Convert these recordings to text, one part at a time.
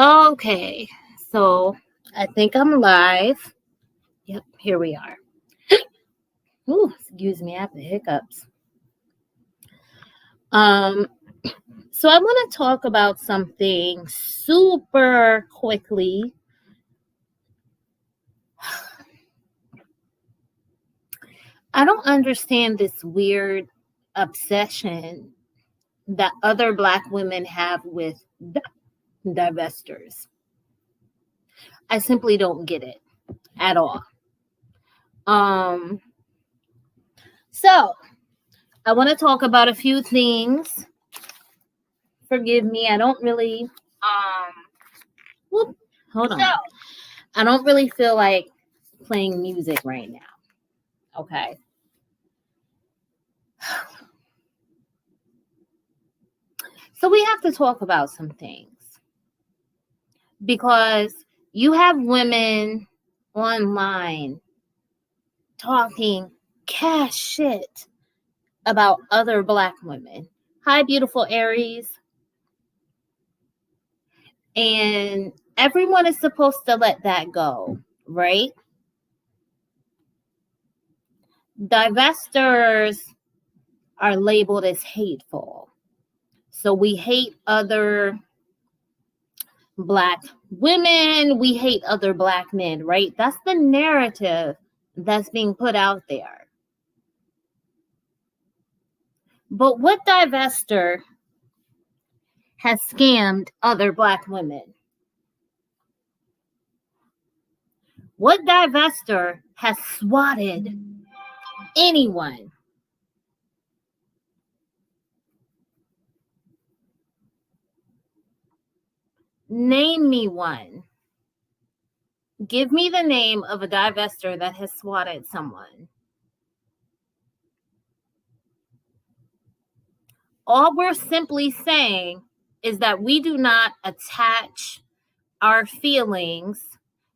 Okay, so I think I'm live. Yep, here we are. Ooh, excuse me, I have the hiccups. Um, so I want to talk about something super quickly. I don't understand this weird obsession that other Black women have with divesters. I simply don't get it at all. So I want to talk about a few things. Forgive me, I don't really whoop, hold on. I don't really feel like playing music right now. Okay. So we have to talk about some things because you have women online talking cash shit about other Black women. Hi, beautiful Aries. And everyone is supposed to let that go, right? Divesters are labeled as hateful. So we hate other Black women, we hate other Black men, right? That's the narrative that's being put out there. But what divester has scammed other Black women? What divester has swatted anyone? Name me one. Give me the name of a divester that has swatted someone. All we're simply saying is that we do not attach our feelings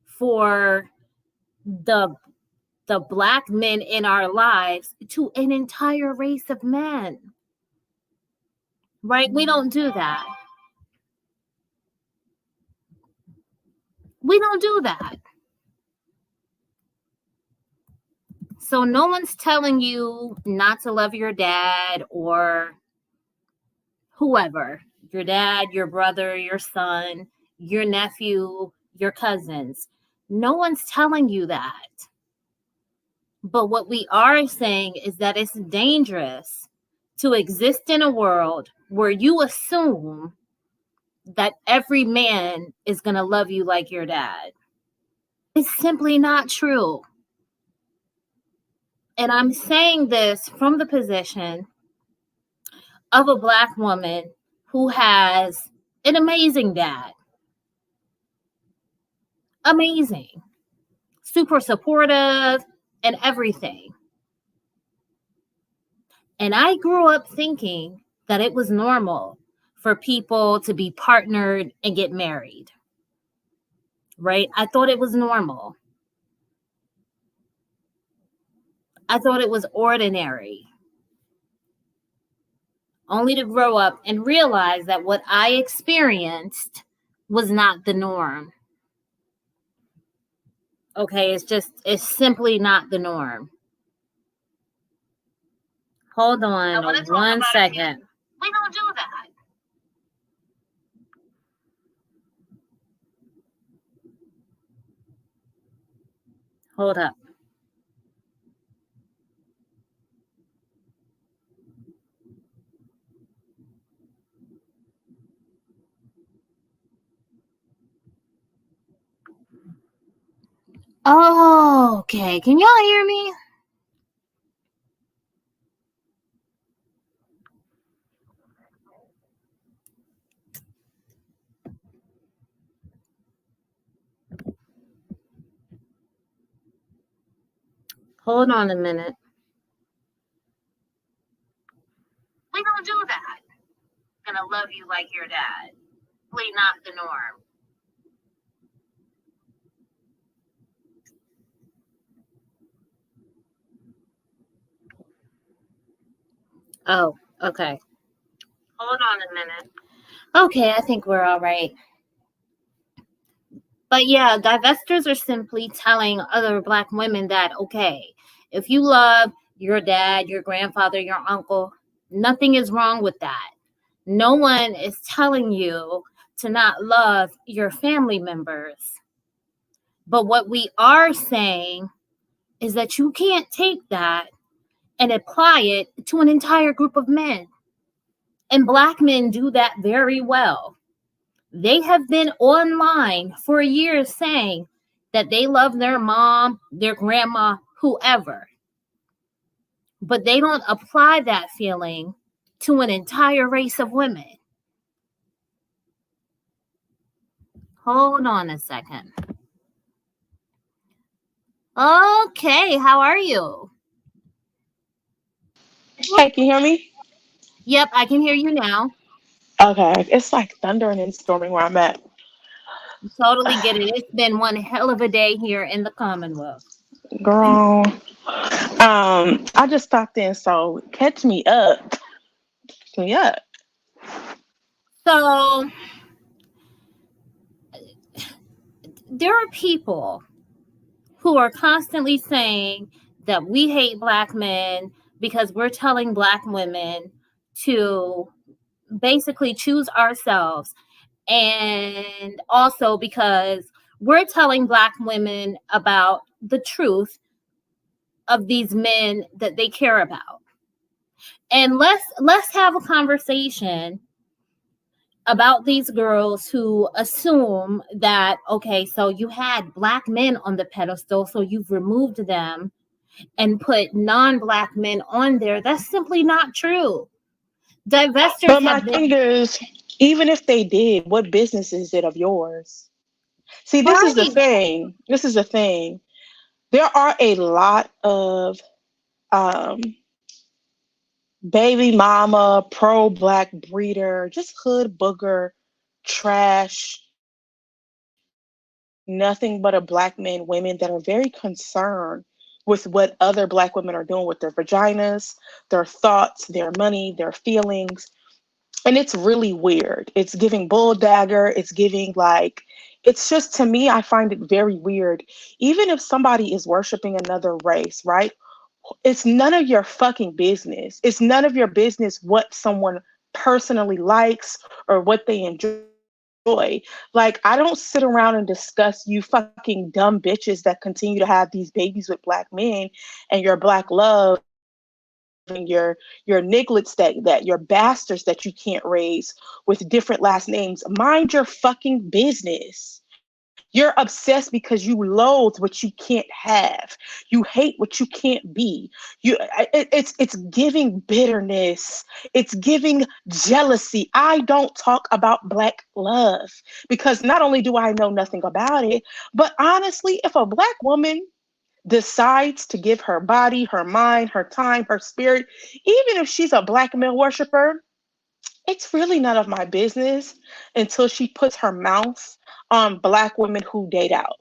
for the Black men in our lives to an entire race of men. Right? We don't do that. We don't do that. So no one's telling you not to love your dad or whoever, your dad, your brother, your son, your nephew, your cousins. No one's telling you that. But what we are saying is that it's dangerous to exist in a world where you assume that every man is going to love you like your dad. It's simply not true. And I'm saying this from the position of a Black woman who has an amazing dad. Amazing. Super supportive and everything. And I grew up thinking that it was normal for people to be partnered and get married. Right? I thought it was normal. I thought it was ordinary. Only to grow up and realize that what I experienced was not the norm. Okay, it's simply not the norm. Hold on 1 second. We don't do that. Hold up. Oh, okay. Can y'all hear me? Hold on a minute. We don't do that. Gonna love you like your dad. Really not the norm. Oh, okay. Hold on a minute. Okay, I think we're all right. But yeah, divestors are simply telling other Black women that, okay, if you love your dad, your grandfather, your uncle, nothing is wrong with that. No one is telling you to not love your family members. But what we are saying is that you can't take that and apply it to an entire group of men. And Black men do that very well. They have been online for years saying that they love their mom, their grandma, whoever. But they don't apply that feeling to an entire race of women. Hold on a second. Okay, how are you? Hey, can you hear me? Yep, I can hear you now. Okay, it's like thundering and storming where I'm at. Totally get it. It's been one hell of a day here in the Commonwealth. Girl, I just stopped in, so catch me up. Catch me up. So, there are people who are constantly saying that we hate Black men because we're telling Black women to basically choose ourselves, and also because we're telling Black women about the truth of these men that they care about. And let's have a conversation about these girls who assume that, okay, so you had Black men on the pedestal, so you've removed them and put non-Black men on there. That's simply not true. Divestors But my have thing been is, even if they did, what business is it of yours? See, this is the right. thing. This is the thing. There are a lot of um, baby mama, pro black breeder, just hood booger, trash, nothing but a black men, women that are very concerned with what other black women are doing with their vaginas, their thoughts, their money, their feelings. And it's really weird. It's giving bull dagger. It's giving like, it's just to me, I find it very weird. Even if somebody is worshiping another race, right? It's none of your fucking business. It's none of your business what someone personally likes or what they enjoy. Like, I don't sit around and discuss you fucking dumb bitches that continue to have these babies with black men and your black love and your nigglets that your bastards that you can't raise with different last names. Mind your fucking business. You're obsessed because you loathe what you can't have. You hate what you can't be. It's giving bitterness. It's giving jealousy. I don't talk about black love because not only do I know nothing about it, but honestly, if a black woman decides to give her body, her mind, her time, her spirit, even if she's a black male worshiper, it's really none of my business until she puts her mouth on black women who date out.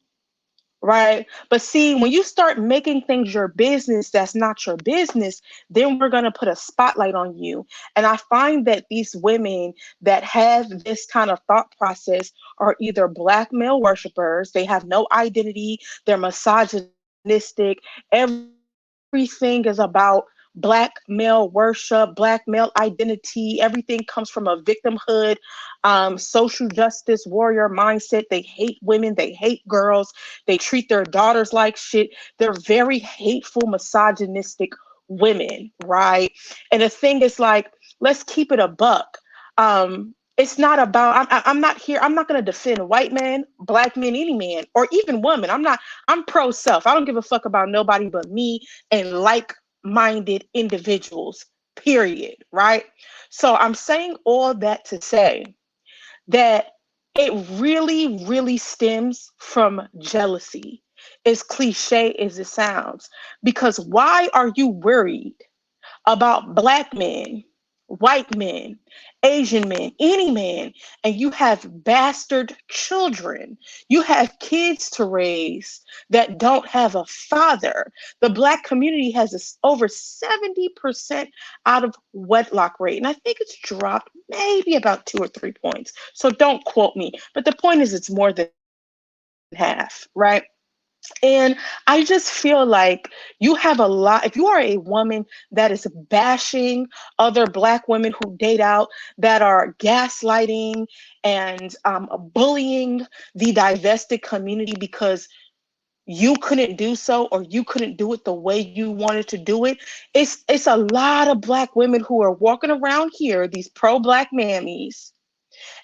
Right. But see, when you start making things your business that's not your business, then we're going to put a spotlight on you. And I find that these women that have this kind of thought process are either black male worshipers, they have no identity, they're misogynistic, everything is about black male worship, black male identity. Everything comes from a victimhood, social justice warrior mindset. They hate women, they hate girls, they treat their daughters like shit. They're very hateful, misogynistic women, right? And the thing is, like, let's keep it a buck. It's not about. I'm not here. I'm not going to defend white men, black men, any man, or even women. I'm not. I'm pro self. I don't give a fuck about nobody but me and like-minded individuals. Period. Right. So I'm saying all that to say that it really, really stems from jealousy, as cliche as it sounds. Because why are you worried about black men, white men, Asian men, any man, and you have bastard children? You have kids to raise that don't have a father. The black community has over 70% out of wedlock rate. And I think it's dropped maybe about 2 or 3 points. So don't quote me. But the point is, it's more than that. half, right? And I just feel like you have a lot, if you are a woman that is bashing other Black women who date out, that are gaslighting and bullying the divested community because you couldn't do so or you couldn't do it the way you wanted to do it. It's a lot of Black women who are walking around here, these pro-Black mammies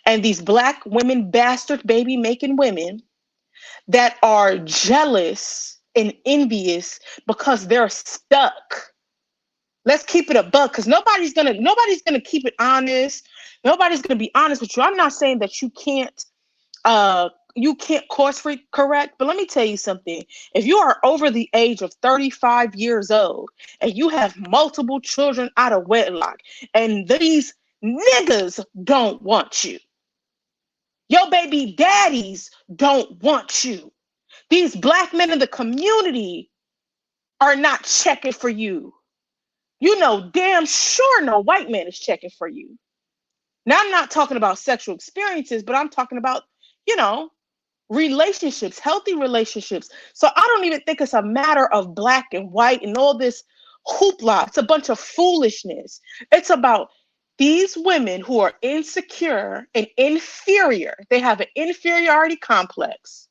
and these Black women, bastard baby making women that are jealous and envious because they're stuck. Let's keep it a buck, because nobody's gonna keep it honest. Nobody's gonna be honest with you. I'm not saying that you can't course correct, but let me tell you something. If you are over the age of 35 years old and you have multiple children out of wedlock and these niggas don't want you, your baby daddies don't want you, these Black men in the community are not checking for you, you know damn sure no white man is checking for you. Now, I'm not talking about sexual experiences, but I'm talking about, you know, relationships, healthy relationships. So I don't even think it's a matter of Black and white and all this hoopla. It's a bunch of foolishness. It's about these women who are insecure and inferior. They have an inferiority complex.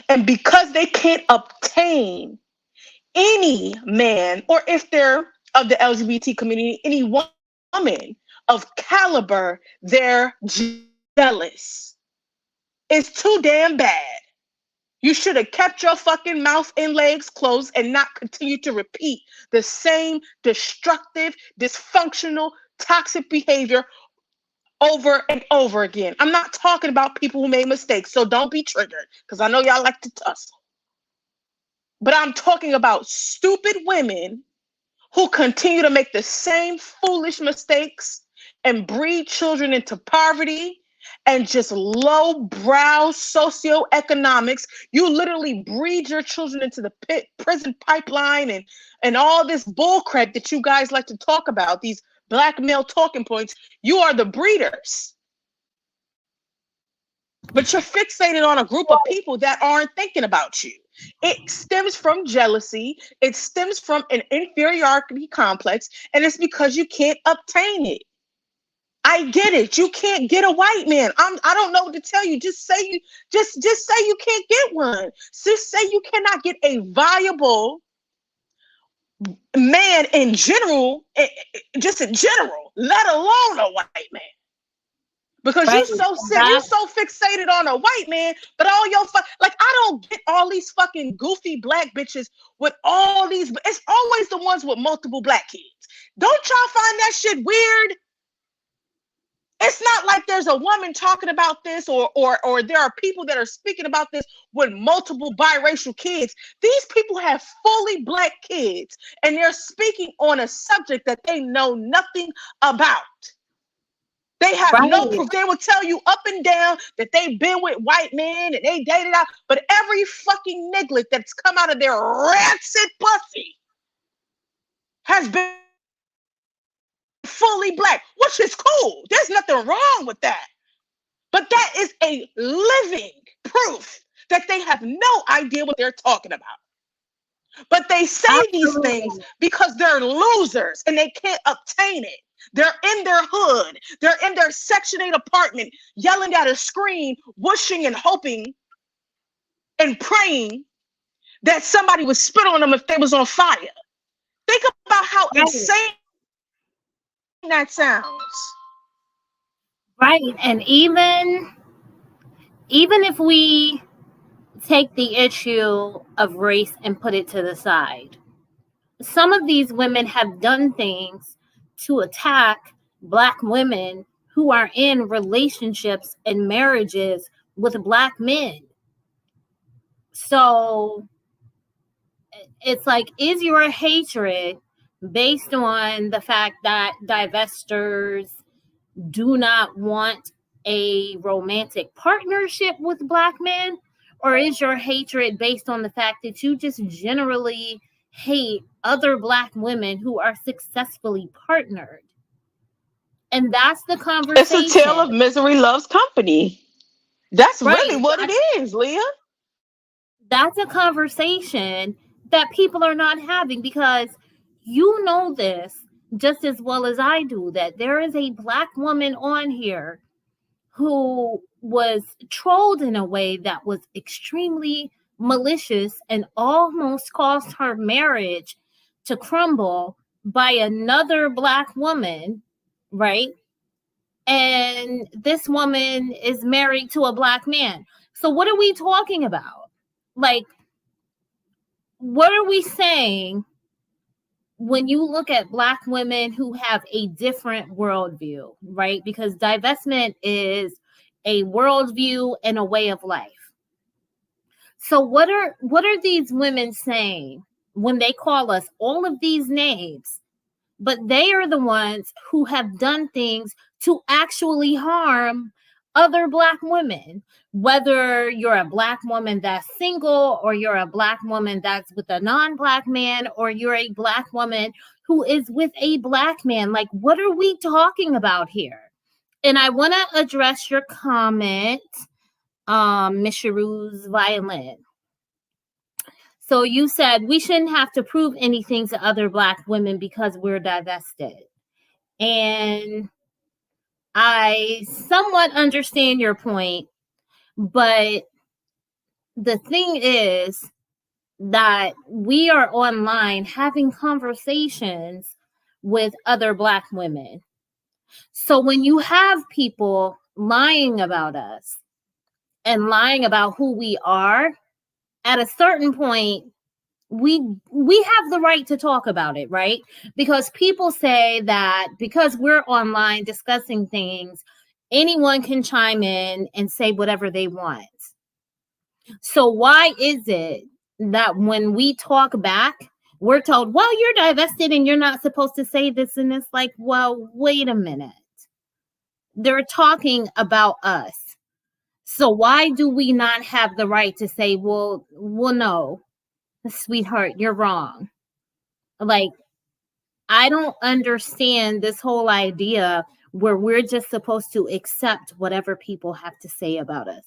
And because they can't obtain any man, or if they're of the LGBT community, any woman of caliber, they're jealous. It's too damn bad. You should have kept your fucking mouth and legs closed and not continue to repeat the same destructive, dysfunctional, toxic behavior over and over again. I'm not talking about people who made mistakes, so don't be triggered because I know y'all like to tussle. But I'm talking about stupid women who continue to make the same foolish mistakes and breed children into poverty and just low brow socioeconomics. You literally breed your children into the prison pipeline and all this bullcrap that you guys like to talk about, these Black male talking points. You are the breeders. But you're fixated on a group of people that aren't thinking about you. It stems from jealousy. It stems from an inferiority complex, and it's because you can't obtain it. I get it. You can't get a white man. I don't know what to tell you. Just say you can't get one. Just say you cannot get a viable man in general, just in general, let alone a white man. Because Right. you so fixated on a white man, but all your like I don't get all these fucking goofy Black bitches with all these. It's always the ones with multiple Black kids. Don't y'all find that shit weird? It's not like there's a woman talking about this, or there are people that are speaking about this with multiple biracial kids. These people have fully Black kids, and they're speaking on a subject that they know nothing about. They have no Right. proof. They will tell you up and down that they've been with white men and they dated out, but every fucking niglet that's come out of their rancid pussy has been fully Black, which is cool. There's nothing wrong with that. But that is a living proof that they have no idea what they're talking about. But they say these things Absolutely. because they're losers and they can't obtain it. They're in their hood. They're in their Section 8 apartment, yelling at a screen, wishing and hoping and praying that somebody would spit on them if they was on fire. Think about how Right. insane that sounds. Right. And even if we take the issue of race and put it to the side, some of these women have done things to attack Black women who are in relationships and marriages with Black men. So it's like, is your hatred based on the fact that divestors do not want a romantic partnership with Black men? Or is your hatred based on the fact that you just generally hate other Black women who are successfully partnered? And that's the It's a tale of conversation. misery loves company. That's really Right. what it is, Leah. That's a conversation that people are not having, because you know this just as well as I do, that there is a black woman on here who was trolled in a way that was extremely malicious and almost caused her marriage to crumble by another black woman, right? And this woman is married to a black man. So what are we talking about? Like, what are we saying when you look at black women who have a different worldview, right? Because divestment is a worldview and a way of life. So what are these women saying when they call us all of these names, but they are the ones who have done things to actually harm other black women? Whether you're a black woman that's single, or you're a black woman that's with a non-black man, or you're a black woman who is with a black man, like, what are we talking about here? And I want to address your comment, Miss Sharu's violin. So you said we shouldn't have to prove anything to other black women because we're divested. And I somewhat understand your point, but the thing is that we are online having conversations with other black women. So when you have people lying about us and lying about who we are, at a certain point, we have the right to talk about it, right? Because people say that because we're online discussing things, anyone can chime in and say whatever they want. So why is it that when we talk back, we're told, well, you're divested and you're not supposed to say this? And it's like, well, wait a minute. They're talking about us. So why do we not have the right to say, well, no, sweetheart, you're wrong? Like, I don't understand this whole idea where we're just supposed to accept whatever people have to say about us.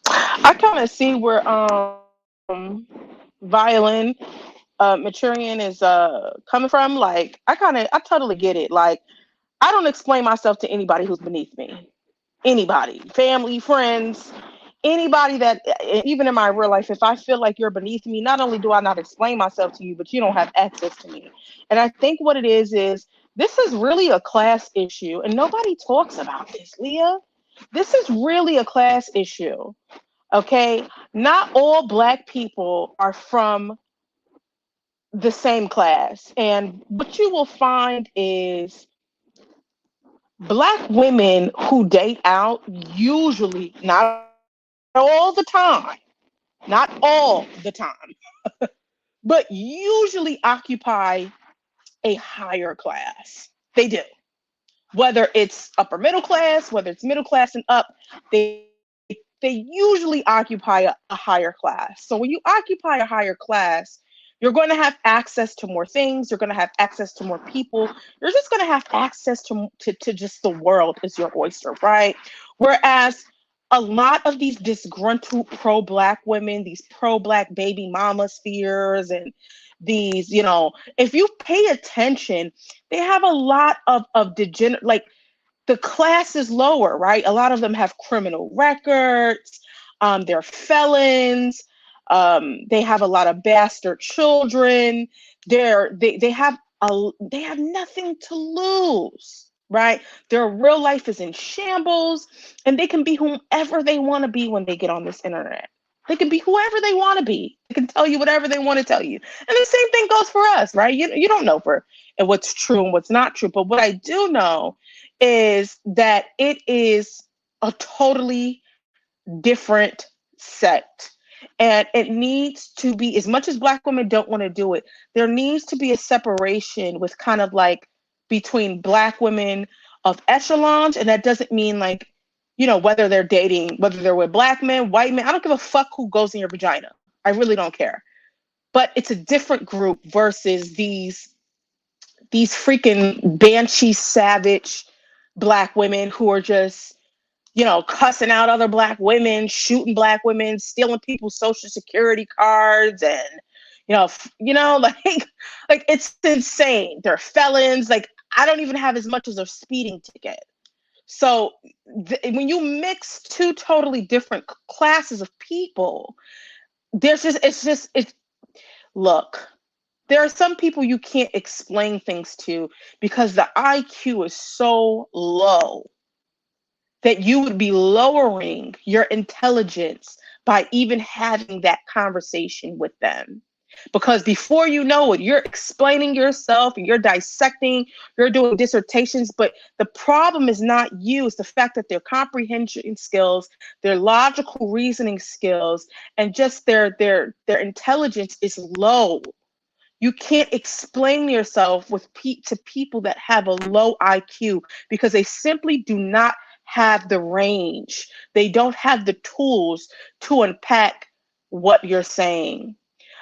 I kind of see where violin Maturian is coming from. Like, I totally get it. Like, I don't explain myself to anybody who's beneath me. Anybody, family, friends, anybody that, even in my real life, if I feel like you're beneath me, not only do I not explain myself to you, but you don't have access to me. And I think what it is this is really a class issue, and nobody talks about this, Leah. This is really a class issue. Okay, not all black people are from the same class. And what you will find is black women who date out, usually, not all the time, not all the time, but usually occupy a higher class. They do. Whether it's upper middle class, whether it's middle class and up, they usually occupy a higher class. So when you occupy a higher class, you're going to have access to more things. You're going to have access to more people. You're just going to have access to just the world is your oyster, right? Whereas a lot of these disgruntled pro-black women, these pro-black baby mama spheres, and these, if you pay attention, they have a lot of degenerate, like, the class is lower, right? A lot of them have criminal records. They're felons. They have a lot of bastard children. They have nothing to lose, right? Their real life is in shambles, and they can be whomever they want to be when they get on this internet. They can be whoever they want to be. They can tell you whatever they want to tell you. And the same thing goes for us, right? You don't know and what's true and what's not true. But what I do know is that it is a totally different sect. And it needs to be, as much as black women don't want to do it, there needs to be a separation with kind of like between black women of echelons. And that doesn't mean like, whether they're dating, whether they're with black men, white men. I don't give a fuck who goes in your vagina. I really don't care. But it's a different group versus these freaking banshee savage Black women who are just, cussing out other Black women, shooting Black women, stealing people's social security cards, and like it's insane. They're felons. Like, I don't even have as much as a speeding ticket. So when you mix two totally different classes of people, it's look, there are some people you can't explain things to because the IQ is so low that you would be lowering your intelligence by even having that conversation with them. Because before you know it, you're explaining yourself and you're dissecting, you're doing dissertations. But the problem is not you, it's the fact that their comprehension skills, their logical reasoning skills, and just their intelligence is low. You can't explain yourself to people that have a low IQ because they simply do not have the range. They don't have the tools to unpack what you're saying.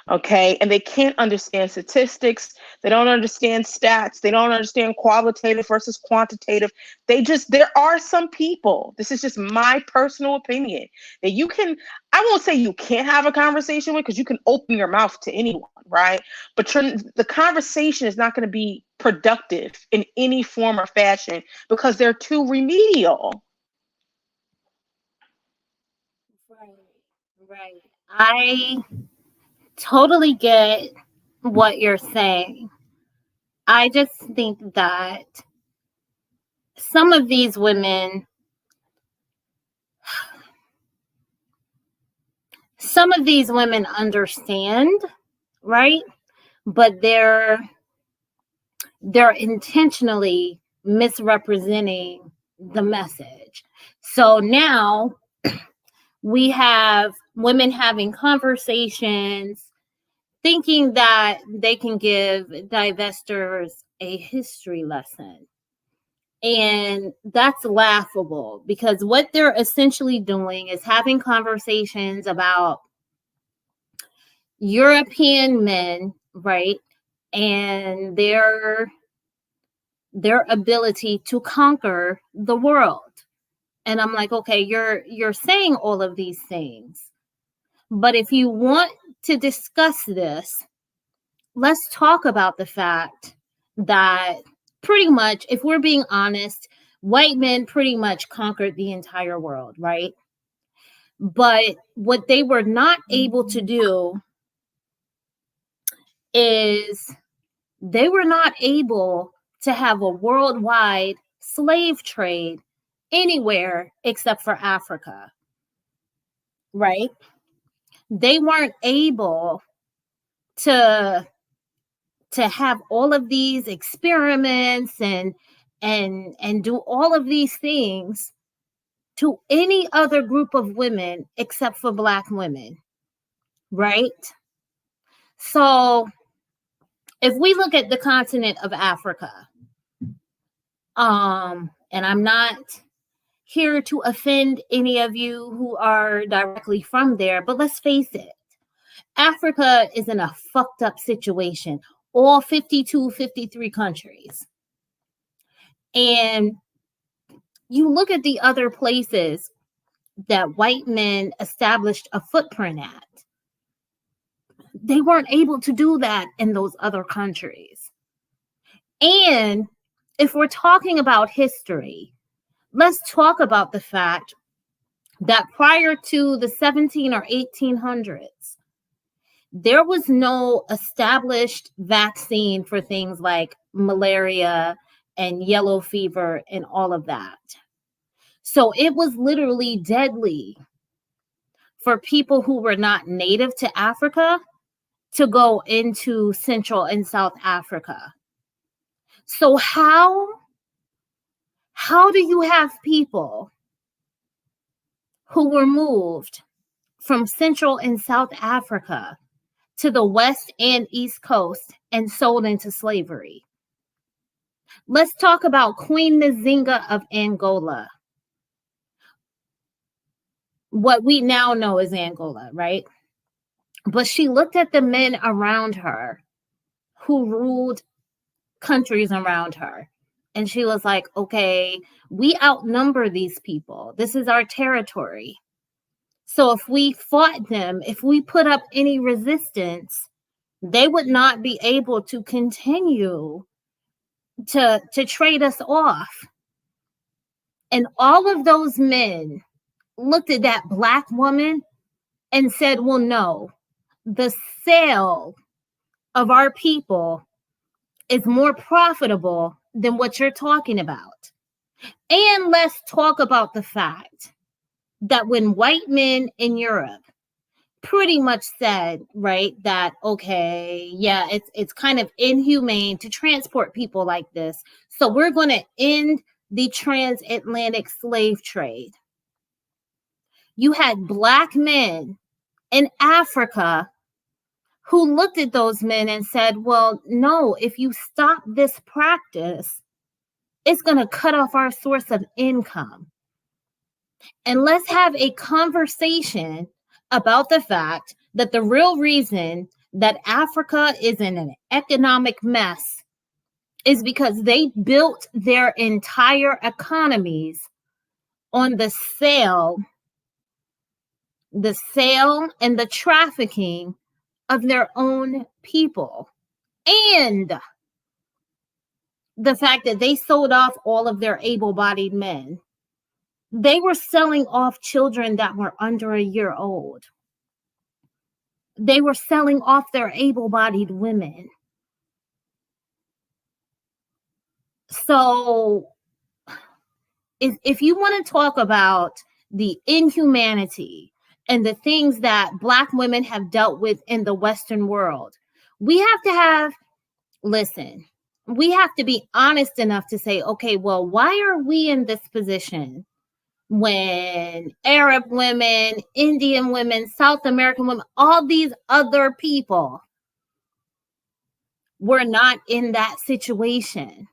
Okay. And they can't understand statistics. They don't understand stats. They don't understand qualitative versus quantitative. There are some people, this is just my personal opinion, that I won't say you can't have a conversation with, because you can open your mouth to anyone, right? But the conversation is not going to be productive in any form or fashion because they're too remedial. Right. I totally get what you're saying. I just think that some of these women understand, right? But they're intentionally misrepresenting the message. So now we have women having conversations thinking that they can give divesters a history lesson. And that's laughable, because what they're essentially doing is having conversations about European men, right? And their ability to conquer the world. And I'm like, okay, you're saying all of these things. But if you want to discuss this, let's talk about the fact that pretty much, if we're being honest, white men pretty much conquered the entire world, right? But what they were not able to do is they were not able to have a worldwide slave trade anywhere except for Africa, right? They weren't able to have all of these experiments and do all of these things to any other group of women except for Black women, right? So if we look at the continent of Africa, and I'm not here to offend any of you who are directly from there, but let's face it, Africa is in a fucked up situation. All 52, 53 countries. And you look at the other places that white men established a footprint at, they weren't able to do that in those other countries. And if we're talking about history, let's talk about the fact that prior to the 17 or 1800s, there was no established vaccine for things like malaria and yellow fever and all of that. So it was literally deadly for people who were not native to Africa to go into Central and South Africa. So how do you have people who were moved from Central and South Africa to the West and East Coast and sold into slavery? Let's talk about Queen Nzinga of Angola. What we now know is Angola, right? But she looked at the men around her who ruled countries around her. And she was like, okay, we outnumber these people. This is our territory. So if we fought them, if we put up any resistance, they would not be able to continue to trade us off. And all of those men looked at that Black woman and said, well, no, the sale of our people is more profitable than what you're talking about. And let's talk about the fact that when white men in Europe pretty much said, right, that, okay, yeah, it's kind of inhumane to transport people like this. So we're going to end the transatlantic slave trade. You had Black men in Africa who looked at those men and said, well, no, if you stop this practice, it's going to cut off our source of income. And let's have a conversation about the fact that the real reason that Africa is in an economic mess is because they built their entire economies on the sale and the trafficking of their own people, and the fact that they sold off all of their able-bodied men. They were selling off children that were under a year old. They were selling off their able-bodied women. So if you want to talk about the inhumanity and the things that Black women have dealt with in the Western world, we have to be honest enough to say, okay, well, why are we in this position when Arab women, Indian women, South American women, all these other people were not in that situation?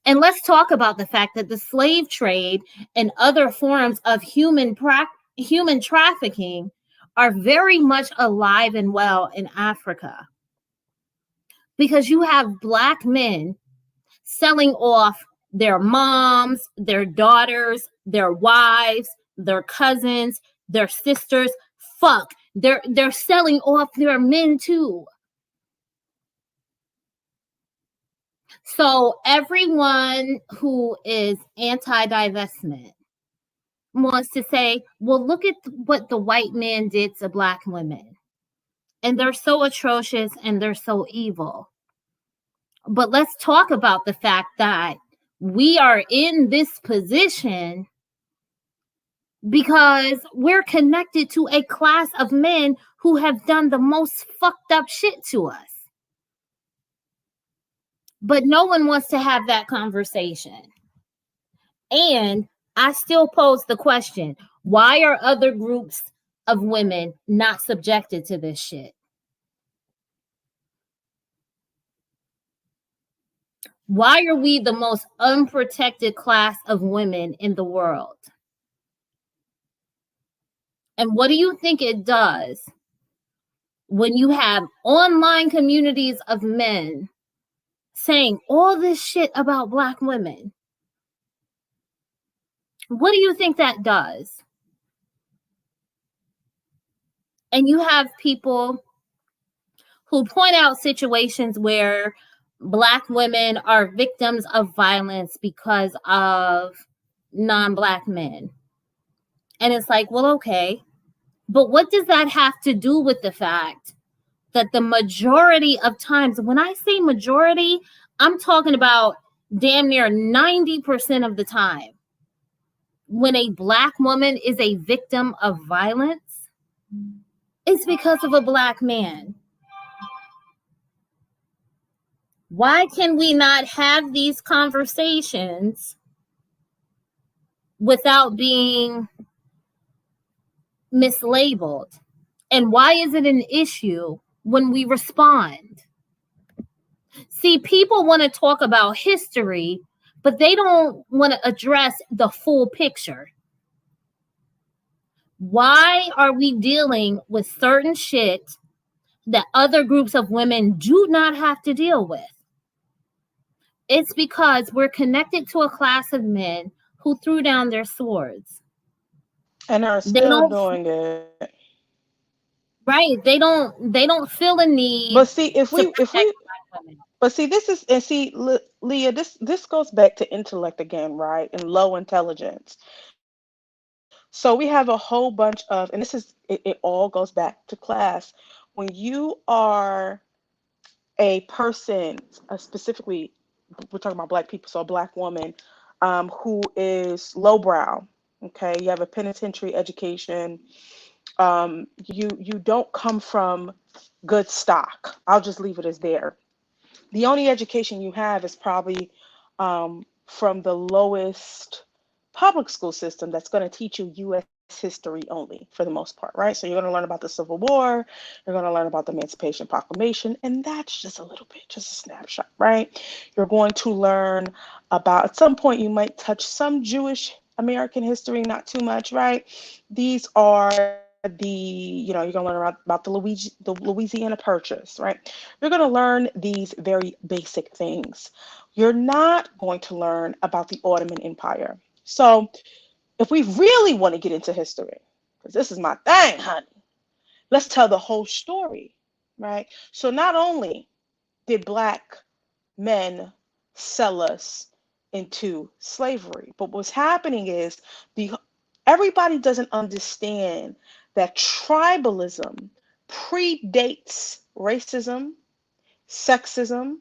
And let's talk about the fact that the slave trade and other forms of human trafficking are very much alive and well in Africa. Because you have Black men selling off their moms, their daughters, their wives, their cousins, their sisters. Fuck, they're selling off their men too. So everyone who is anti-divestment wants to say, well, look at what the white man did to Black women. And they're so atrocious and they're so evil. But let's talk about the fact that we are in this position because we're connected to a class of men who have done the most fucked up shit to us. But no one wants to have that conversation. And I still pose the question, why are other groups of women not subjected to this shit? Why are we the most unprotected class of women in the world? And what do you think it does when you have online communities of men saying all this shit about Black women? What do you think that does? And you have people who point out situations where Black women are victims of violence because of non-Black men. And it's like, well, okay, but what does that have to do with the fact that the majority of times, when I say majority, I'm talking about damn near 90% of the time, when a Black woman is a victim of violence, it's because of a Black man. Why can we not have these conversations without being mislabeled? And why is it an issue when we respond? See, people want to talk about history, but they don't want to address the full picture. Why are we dealing with certain shit that other groups of women do not have to deal with? It's because we're connected to a class of men who threw down their swords. And are They still don't, doing it. right? They don't feel a need But see, if to we protect black women. but see, this is, and see, Leah, this goes back to intellect again, right? And low intelligence. So we have a whole bunch of, and it all goes back to class. When you are a person, specifically, we're talking about black people, so a black woman, who is lowbrow, okay, you have a penitentiary education, you don't come from good stock. I'll just leave it as there. The only education you have is probably from the lowest public school system that's going to teach you U.S. history only for the most part, right? So you're going to learn about the Civil War, you're going to learn about the Emancipation Proclamation, and that's just a little bit, just a snapshot, right? You're going to learn about, at some point, you might touch some Jewish American history, not too much, right? These are you're going to learn about the Louisiana Purchase, right? You're going to learn these very basic things. You're not going to learn about the Ottoman Empire. So, if we really want to get into history, because this is my thing, honey, let's tell the whole story, right? So, not only did black men sell us into slavery, but what's happening is the everybody doesn't understand that tribalism predates racism, sexism,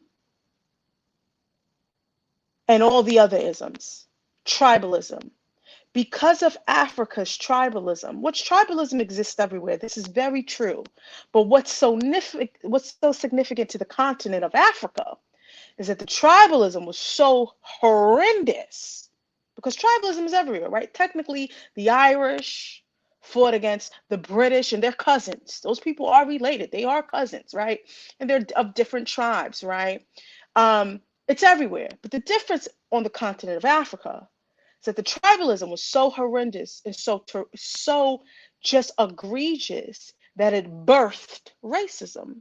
and all the other isms. Tribalism. Because of Africa's tribalism, which tribalism exists everywhere, this is very true. But what's so significant to the continent of Africa is that the tribalism was so horrendous, because tribalism is everywhere, right? Technically, the Irish fought against the British and their cousins. Those people are related. They are cousins, right? And they're of different tribes, right? It's everywhere. But the difference on the continent of Africa is that the tribalism was so horrendous and so just egregious that it birthed racism,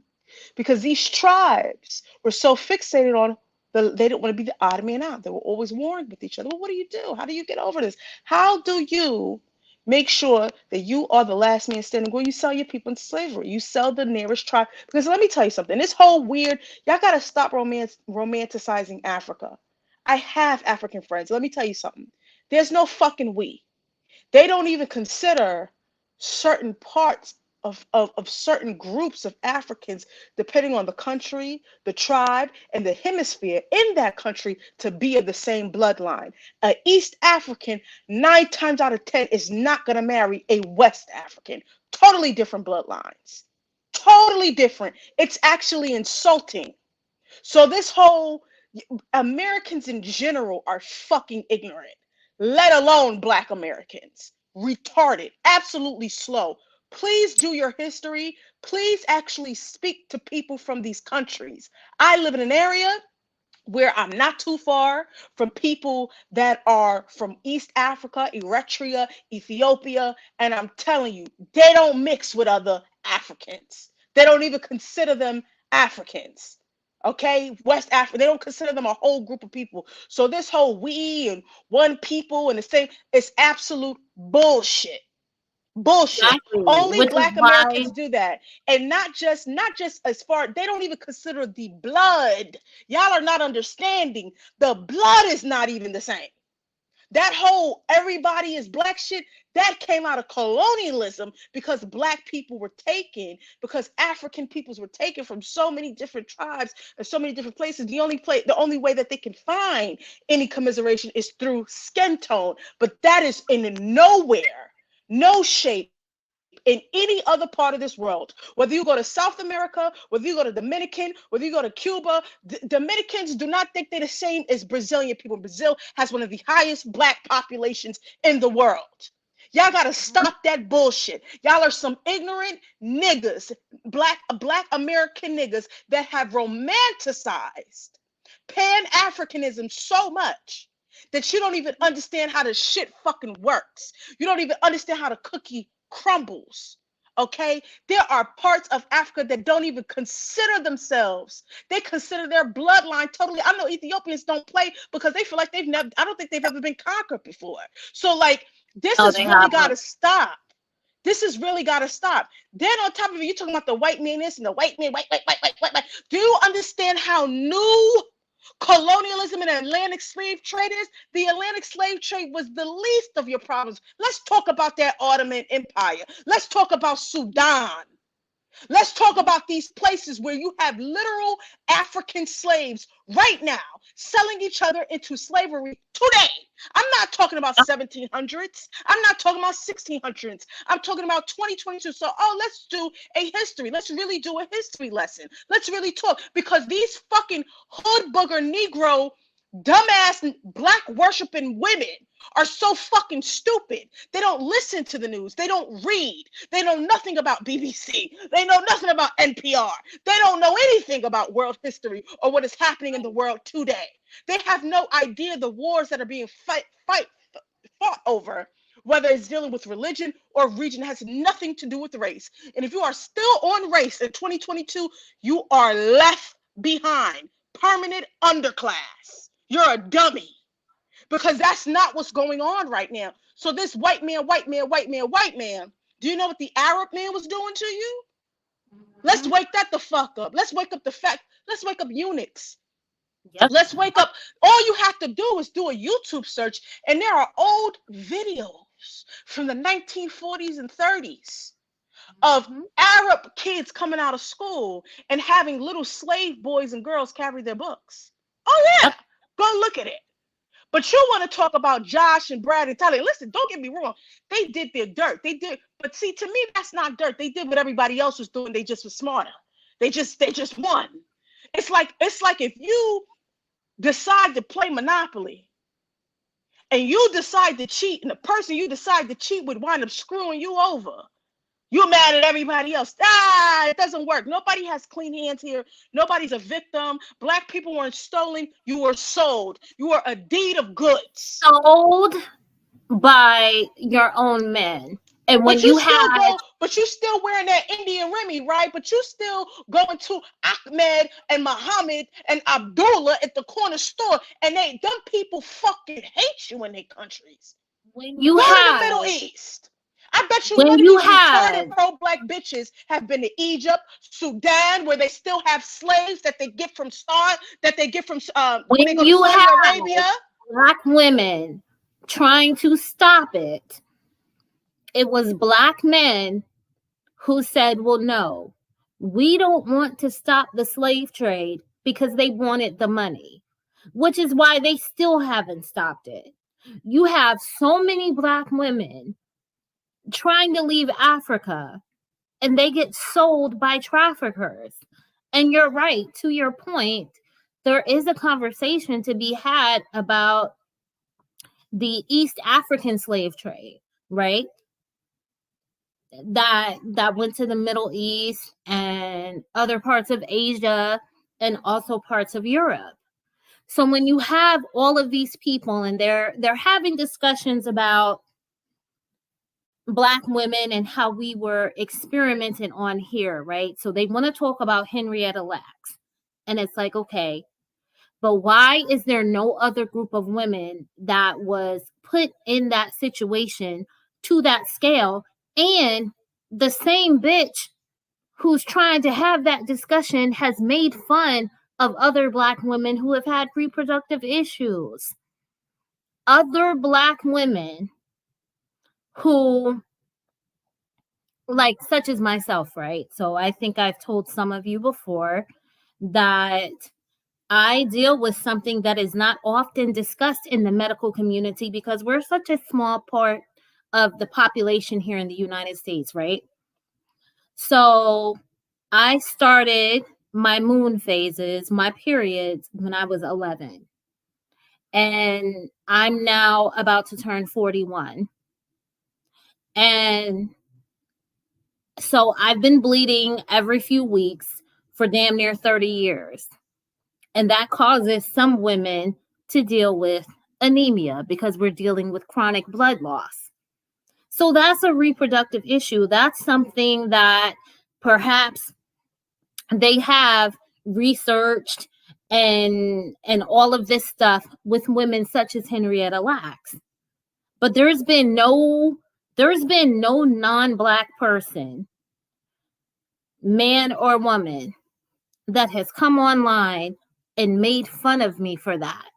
because these tribes were so fixated on they didn't want to be the odd man out. They were always warring with each other. Well, what do you do? How do you get over this? How do you make sure that you are the last man standing? Well, you sell your people into slavery. You sell the nearest tribe. Because let me tell you something. This whole weird, y'all got to stop romanticizing Africa. I have African friends. Let me tell you something. There's no fucking we. They don't even consider certain parts of certain groups of Africans, depending on the country, the tribe, and the hemisphere in that country, to be of the same bloodline. An East African, 9 times out of 10, is not going to marry a West African. Totally different bloodlines. Totally different. It's actually insulting. So this whole Americans in general are fucking ignorant, let alone Black Americans. Retarded, absolutely slow. Please do your history. Please actually speak to people from these countries. I live in an area where I'm not too far from people that are from East Africa, Eritrea, Ethiopia, and I'm telling you, they don't mix with other Africans. They don't even consider them Africans. Okay, West Africa, they don't consider them a whole group of people. So this whole we and one people and the same, it's absolute bullshit. Bullshit. Exactly. Only Which is Black why, Americans do that. And not just as far, they don't even consider the blood. Y'all are not understanding. The blood is not even the same. That whole everybody is black shit, that came out of colonialism, because black people were taken, because African peoples were taken from so many different tribes and so many different places. The only way that they can find any commiseration is through skin tone. But that is in nowhere, no shape, in any other part of this world. Whether you go to South America, whether you go to Dominican, whether you go to Cuba, Dominicans do not think they're the same as Brazilian people. Brazil has one of the highest black populations in the world. Y'all gotta stop that bullshit. Y'all are some ignorant niggas, black American niggas that have romanticized Pan-Africanism so much that you don't even understand how the shit fucking works. You don't even understand how the cookie crumbles. Okay, there are parts of Africa that don't even consider themselves. They consider their bloodline totally. I know Ethiopians don't play because they feel like they've never, I don't think they've ever been conquered before. So, like, this No, has they really got to haven't. stop. This has really got to stop. Then on top of it, you're talking about the white man this and the white man, white. Do you understand how new colonialism and Atlantic slave trade is? The Atlantic slave trade was the least of your problems. Let's talk about that Ottoman Empire. Let's talk about Sudan. Let's talk about these places where you have literal African slaves right now selling each other into slavery today. I'm not talking about 1700s. I'm not talking about 1600s. I'm talking about 2022. So, let's do a history. Let's really do a history lesson. Let's really talk, because these fucking hood booger Negro dumbass black worshiping women are so fucking stupid. They don't listen to the news. They don't read. They know nothing about BBC. They know nothing about NPR. They don't know anything about world history or what is happening in the world today. They have no idea the wars that are being fought over, whether it's dealing with religion or region, has nothing to do with race. And if you are still on race in 2022, you are left behind. Permanent underclass. You're a dummy. Because that's not what's going on right now. So this white man, do you know what the Arab man was doing to you? Let's wake that the fuck up. Let's wake up eunuchs. Yep. Let's wake up. All you have to do is do a YouTube search, and there are old videos from the 1940s and 30s of Arab kids coming out of school and having little slave boys and girls carry their books. Oh yeah, Yep. go look at it. But you want to talk about Josh and Brad and Tyler. Listen, don't get me wrong. They did their dirt. They did. But see, to me, that's not dirt. They did what everybody else was doing. They just was smarter. They just won. It's like if you decide to play Monopoly and you decide to cheat, and the person you decide to cheat would wind up screwing you over. You're mad at everybody else. It doesn't work. Nobody has clean hands here. Nobody's a victim. Black people weren't stolen. You were sold. You were a deed of goods. Sold by your own men. And when But you still wearing that Indian Remy, right? But you still going to Ahmed and Muhammad and Abdullah at the corner store, and them people fucking hate you in their countries. when you Go to the have Middle East. I bet you when none of you these have retarded pro-black bitches have been to Egypt, Sudan, where they still have slaves that they get from when they when go to you Saudi have Arabia. Black women trying to stop it, it was Black men who said, well, no, we don't want to stop the slave trade, because they wanted the money, which is why they still haven't stopped it. You have so many Black women trying to leave Africa, and they get sold by traffickers. And you're right, to your point, there is a conversation to be had about the East African slave trade, right? That went to the Middle East and other parts of Asia and also parts of Europe. So when you have all of these people and they're having discussions about Black women and how we were experimenting on here, right? So they want to talk about Henrietta Lacks. And it's like, okay, but why is there no other group of women that was put in that situation to that scale? And the same bitch who's trying to have that discussion has made fun of other Black women who have had reproductive issues. Other Black women who, like, such as myself, right? So I think I've told some of you before that I deal with something that is not often discussed in the medical community because we're such a small part of the population here in the United States, right? So I started my moon phases, my periods, when I was 11. And I'm now about to turn 41. And so I've been bleeding every few weeks for damn near 30 years. And that causes some women to deal with anemia because we're dealing with chronic blood loss. So that's a reproductive issue. That's something that perhaps they have researched and all of this stuff with women such as Henrietta Lacks. But there's been no non-black person, man or woman, that has come online and made fun of me for that.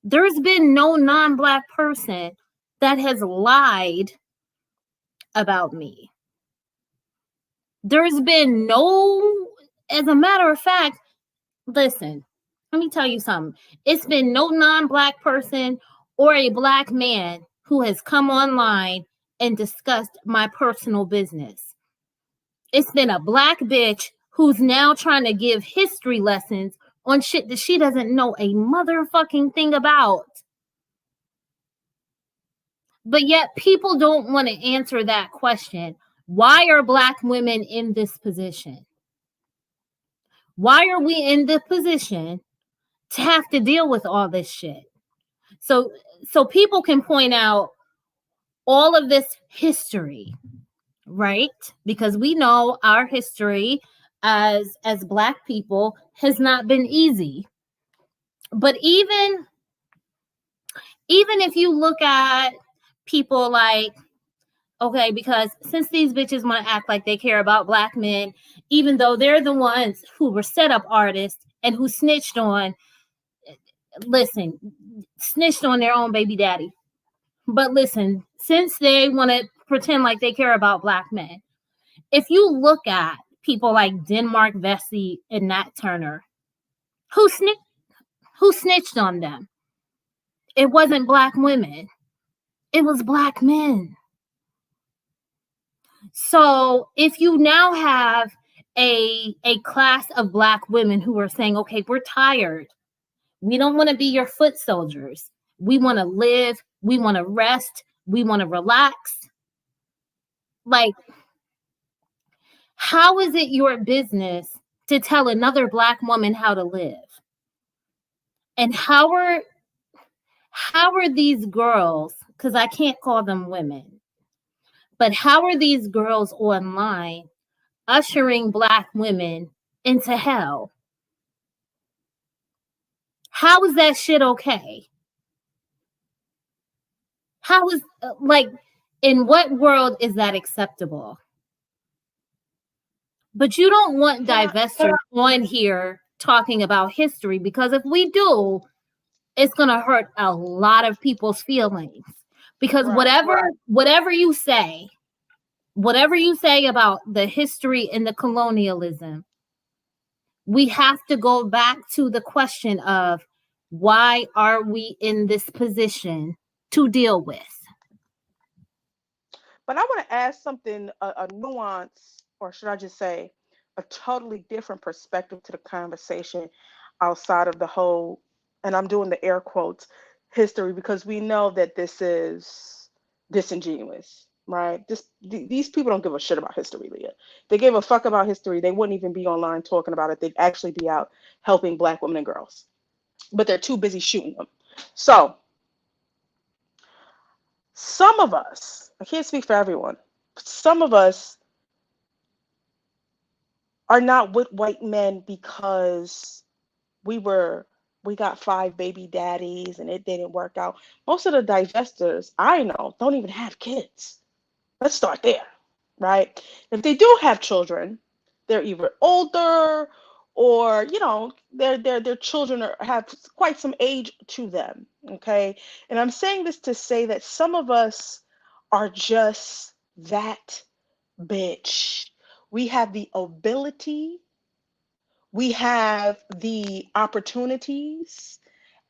There's been no non-black person that has lied about me. There's been no, as a matter of fact, listen, let me tell you something. It's been no non-black person or a black man who has come online and discussed my personal business. It's been a black bitch who's now trying to give history lessons on shit that she doesn't know a motherfucking thing about. But yet people don't want to answer that question. Why are black women in this position? Why are we in the position to have to deal with all this shit? So people can point out all of this history, right? Because we know our history as black people has not been easy. But even if you look at people like, okay, because since these bitches want to act like they care about black men, even though they're the ones who were set up artists and who snitched on their own baby daddy. But listen, since they want to pretend like they care about black men, if you look at people like Denmark Vesey and Nat Turner, who snitched on them? It wasn't black women. It was black men. So if you now have a class of black women who are saying, okay, we're tired. We don't want to be your foot soldiers. We want to live. We want to rest. We want to relax. Like, how is it your business to tell another black woman how to live? And how are these girls, because I can't call them women, but how are these girls online ushering black women into hell? How is that shit okay? How is, like, in what world is that acceptable? But you don't want divestors on here talking about history, because if we do, it's going to hurt a lot of people's feelings. Because whatever you say about the history and the colonialism, we have to go back to the question of, why are we in this position to deal with? But I want to add something, a nuance, or should I just say, a totally different perspective to the conversation outside of the whole, and I'm doing the air quotes, history, because we know that this is disingenuous, right? These people don't give a shit about history, Leah. If they gave a fuck about history, they wouldn't even be online talking about it. They'd actually be out helping black women and girls. But they're too busy shooting them. So some of us, I can't speak for everyone, but some of us are not with white men because we were we got five baby daddies and it didn't work out. Most of the divestors I know don't even have kids. Let's start there, right? If they do have children, they're either older or their children have quite some age to them. Okay, and I'm saying this to say that some of us are just that bitch. We have the ability, we have the opportunities,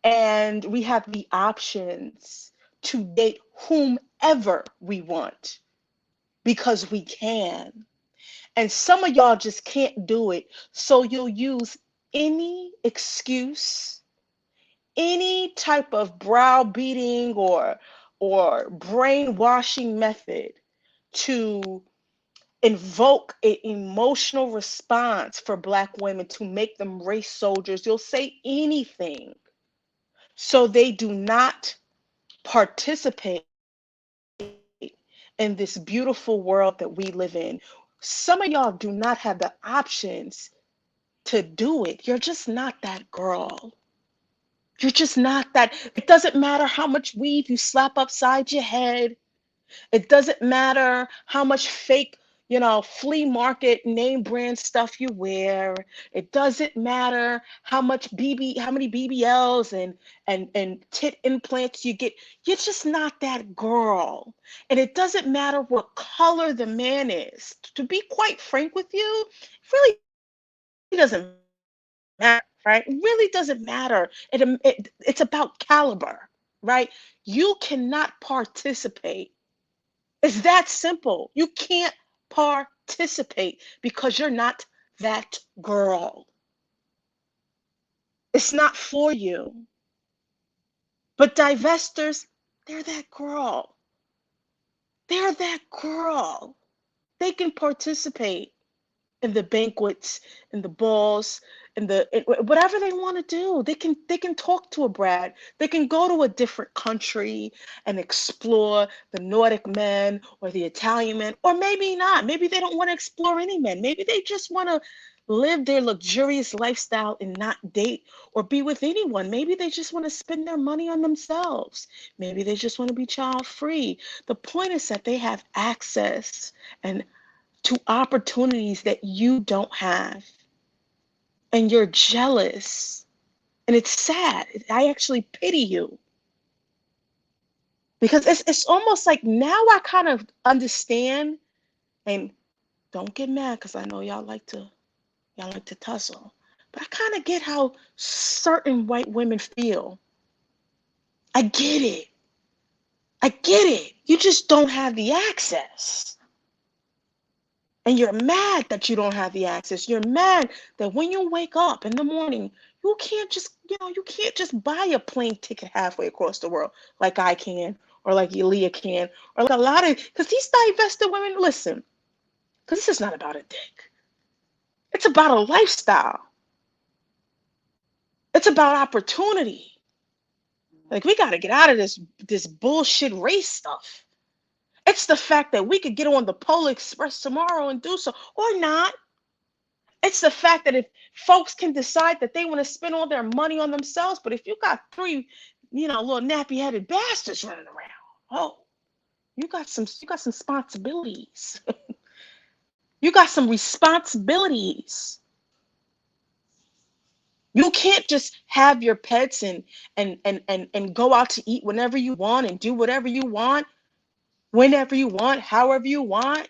and we have the options to date whomever we want because we can. And some of y'all just can't do it. So you'll use any excuse, any type of browbeating or brainwashing method to invoke an emotional response for black women, to make them race soldiers. You'll say anything so they do not participate in in this beautiful world that we live in. Some of y'all do not have the options to do it. You're just not that girl. You're just not that. It doesn't matter how much weave you slap upside your head. It doesn't matter how much fake, flea market name brand stuff you wear. It doesn't matter how many BBLs and tit implants you get. You're just not that girl. And it doesn't matter what color the man is. To be quite frank with you, it really doesn't matter, right? It really doesn't matter. It's about caliber, right? You cannot participate. It's that simple. You can't participate because you're not that girl. It's not for you. But divestors, they're that girl. They're that girl. They can participate in the banquets, in the balls, whatever they want to do. They can talk to a Brad. They can go to a different country and explore the Nordic men or the Italian men, or maybe not. Maybe they don't want to explore any men. Maybe they just want to live their luxurious lifestyle and not date or be with anyone. Maybe they just want to spend their money on themselves. Maybe they just want to be child free. The point is that they have access and to opportunities that you don't have. And you're jealous. And it's sad. I actually pity you. Because it's almost like now I kind of understand, and don't get mad because I know y'all like to tussle. But I kind of get how certain white women feel. I get it. I get it. You just don't have the access. And you're mad that you don't have the access. You're mad that when you wake up in the morning, you can't just buy a plane ticket halfway across the world like I can, or like Elia can, or like a lot of, because these divested women, listen, because this is not about a dick. It's about a lifestyle. It's about opportunity. Like, we got to get out of this bullshit race stuff. It's the fact that we could get on the Polar Express tomorrow and do so, or not. It's the fact that if folks can decide that they want to spend all their money on themselves, but if you got three, little nappy-headed bastards running around, oh, you got some responsibilities. You got some responsibilities. You can't just have your pets and go out to eat whenever you want and do whatever you want, whenever you want, however you want.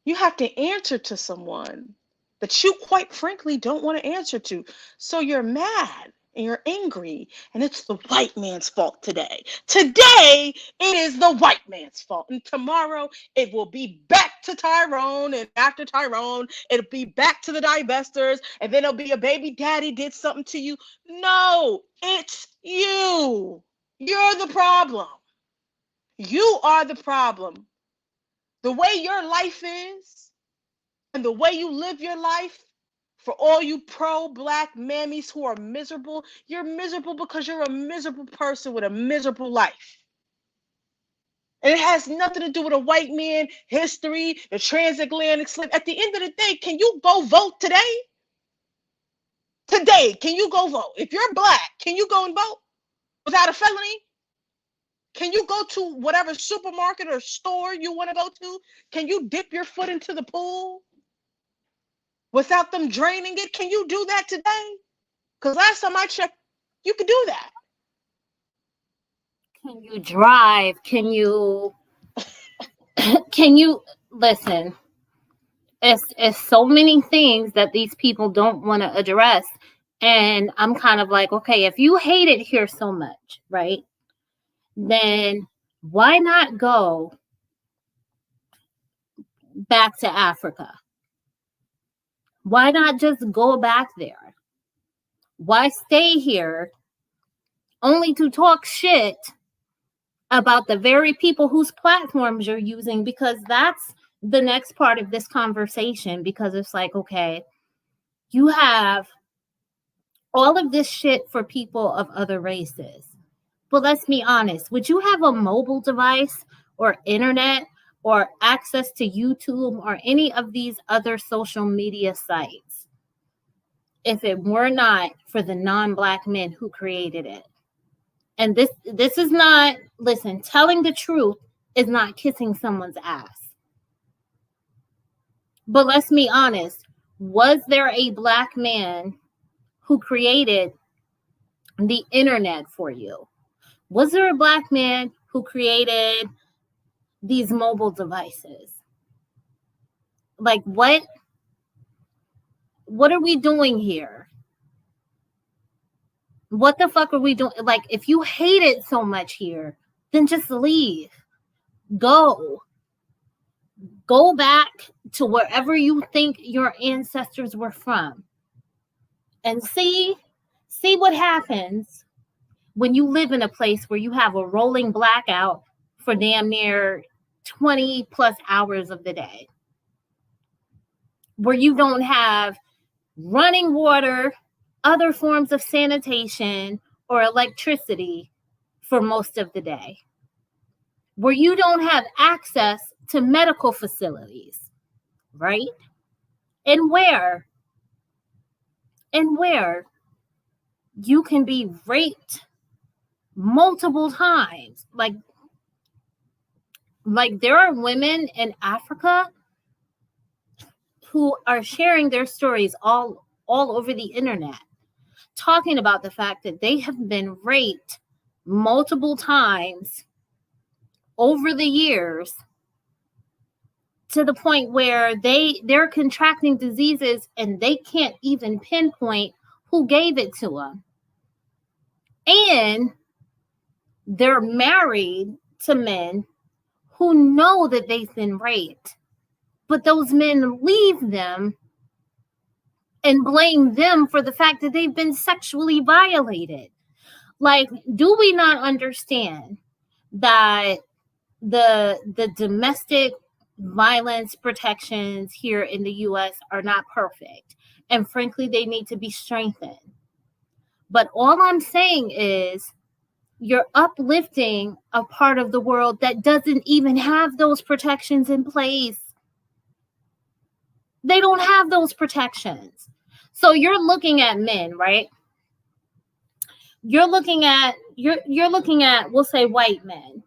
You have to answer to someone that you quite frankly don't want to answer to. So you're mad and you're angry, and it's the white man's fault today. Today, it is the white man's fault. And tomorrow, it will be back to Tyrone. And after Tyrone, it'll be back to the divestors. And then it'll be a baby daddy did something to you. No, it's you. You're the problem. You are the problem. The way your life is, and the way you live your life, for all you pro-black mammies who are miserable, you're miserable because you're a miserable person with a miserable life. And it has nothing to do with a white man, history, the transatlantic slave. At the end of the day, can you go vote today? Today, can you go vote? If you're black, can you go and vote without a felony? Can you go to whatever supermarket or store you want to go to? Can you dip your foot into the pool without them draining it? Can you do that today? Because last time I checked, you could do that. Can you drive? Can you listen? It's so many things that these people don't want to address. And I'm kind of like, okay, if you hate it here so much, right? Then why not go back to Africa? Why not just go back there? Why stay here only to talk shit about the very people whose platforms you're using? Because that's the next part of this conversation. Because it's like, okay, you have all of this shit for people of other races. But let's be honest, would you have a mobile device or internet or access to YouTube or any of these other social media sites if it were not for the non-Black men who created it. And this is not, listen, telling the truth is not kissing someone's ass. But let's be honest, was there a Black man who created the internet for you? Was there a Black man who created these mobile devices? Like, what are we doing here? What the fuck are we doing? Like, if you hate it so much here, then just leave. Go back to wherever you think your ancestors were from, and see what happens when you live in a place where you have a rolling blackout for damn near 20 plus hours of the day, where you don't have running water, other forms of sanitation, or electricity for most of the day, where you don't have access to medical facilities, right? And where you can be raped multiple times. Like there are women in Africa who are sharing their stories all over the internet, talking about the fact that they have been raped multiple times over the years, to the point where they're contracting diseases and they can't even pinpoint who gave it to them. And they're married to men who know that they've been raped, but those men leave them and blame them for the fact that they've been sexually violated. Like, do we not understand that the domestic violence protections here in the US are not perfect, and frankly they need to be strengthened? But all I'm saying is, you're uplifting a part of the world that doesn't even have those protections in place. They don't have those protections. So you're looking at men, right? You're looking at, we'll say, white men,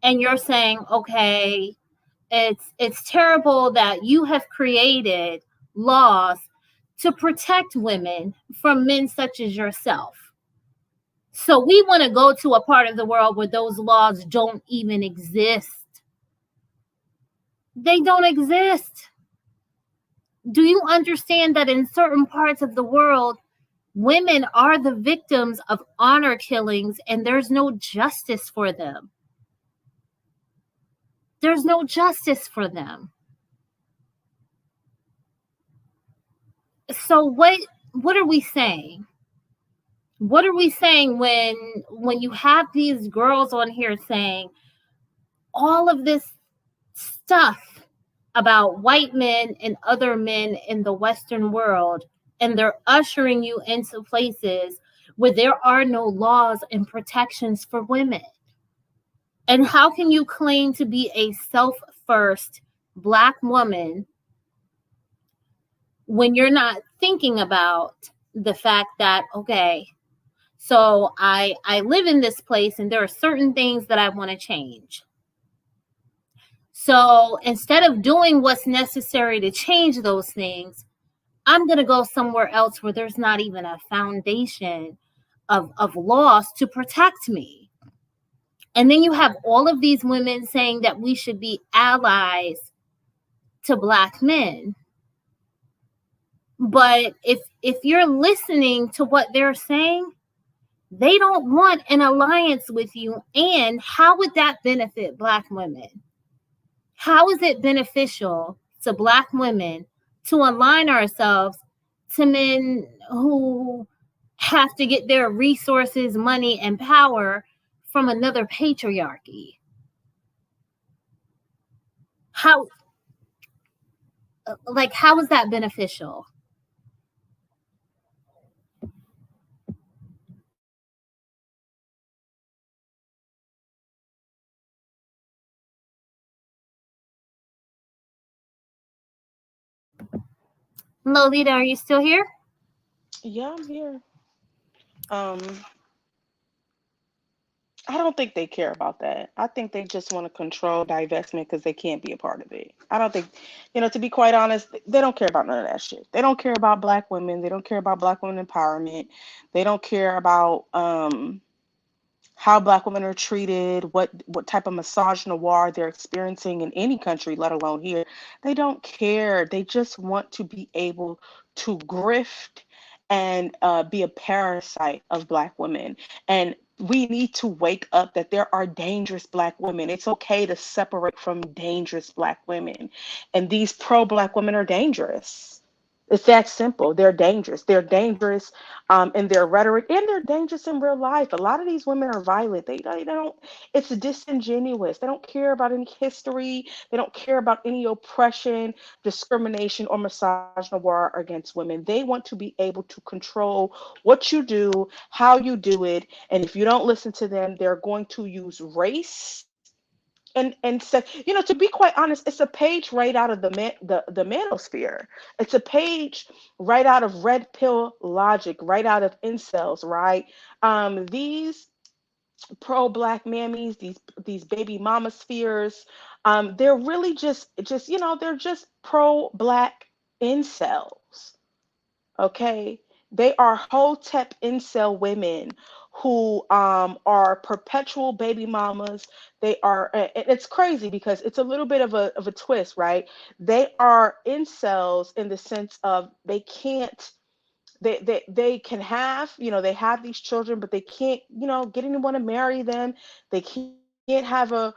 and you're saying, okay, it's terrible that you have created laws to protect women from men such as yourself. So we want to go to a part of the world where those laws don't even exist. They don't exist. Do you understand that in certain parts of the world, women are the victims of honor killings and there's no justice for them? There's no justice for them. So what are we saying? What are we saying when you have these girls on here saying all of this stuff about white men and other men in the Western world, and they're ushering you into places where there are no laws and protections for women? And how can you claim to be a self-first Black woman when you're not thinking about the fact that, okay, so I live in this place and there are certain things that I want to change. So instead of doing what's necessary to change those things, I'm going to go somewhere else where there's not even a foundation of laws to protect me. And then you have all of these women saying that we should be allies to Black men. But if you're listening to what they're saying, they don't want an alliance with you. And how would that benefit Black women? How is it beneficial to Black women to align ourselves to men who have to get their resources, money, and power from another patriarchy? How is that beneficial? Lolita, are you still here? Yeah, I'm here. Um, I don't think they care about that. I think they just want to control divestment because they can't be a part of it. I don't think, to be quite honest, they don't care about none of that shit. They don't care about black women. They don't care about black women empowerment. They don't care about how black women are treated, what type of misogynoir they're experiencing in any country, let alone here. They don't care. They just want to be able to grift and be a parasite of black women. And we need to wake up that there are dangerous black women. It's okay to separate from dangerous black women. And these pro black women are dangerous. It's that simple. They're dangerous. They're dangerous in their rhetoric, and they're dangerous in real life. A lot of these women are violent. They don't, it's disingenuous. They don't care about any history. They don't care about any oppression, discrimination, or misogynoir against women. They want to be able to control what you do, how you do it. And if you don't listen to them, they're going to use race and say, to be quite honest, it's a page right out of the manosphere. It's a page right out of red pill logic, right out of incels, right? These pro black mammies, these baby mama spheres, they're really just they're just pro black incels. Okay, they are hotep incel women who are perpetual baby mamas. They are, and it's crazy because it's a little bit of a twist, right? They are incels in the sense of they can have, they have these children, but they can't, get anyone to marry them. They can't have a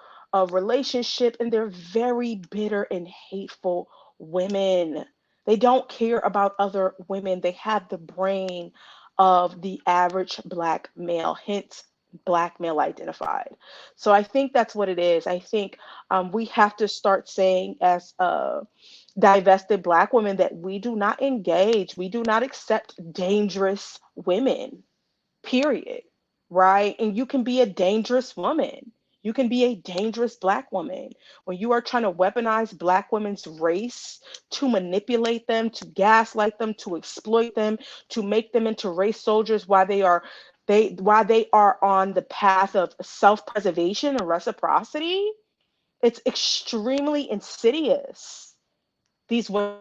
relationship, and they're very bitter and hateful women. They don't care about other women. They have the brain of the average black male, hence black male identified. So I think that's what it is. I think we have to start saying, as divested black women, that we do not engage, we do not accept dangerous women, period. Right? And you can be a dangerous woman. You can be a dangerous black woman when you are trying to weaponize black women's race to manipulate them, to gaslight them, to exploit them, to make them into race soldiers while they are on the path of self-preservation and reciprocity. It's extremely insidious. These women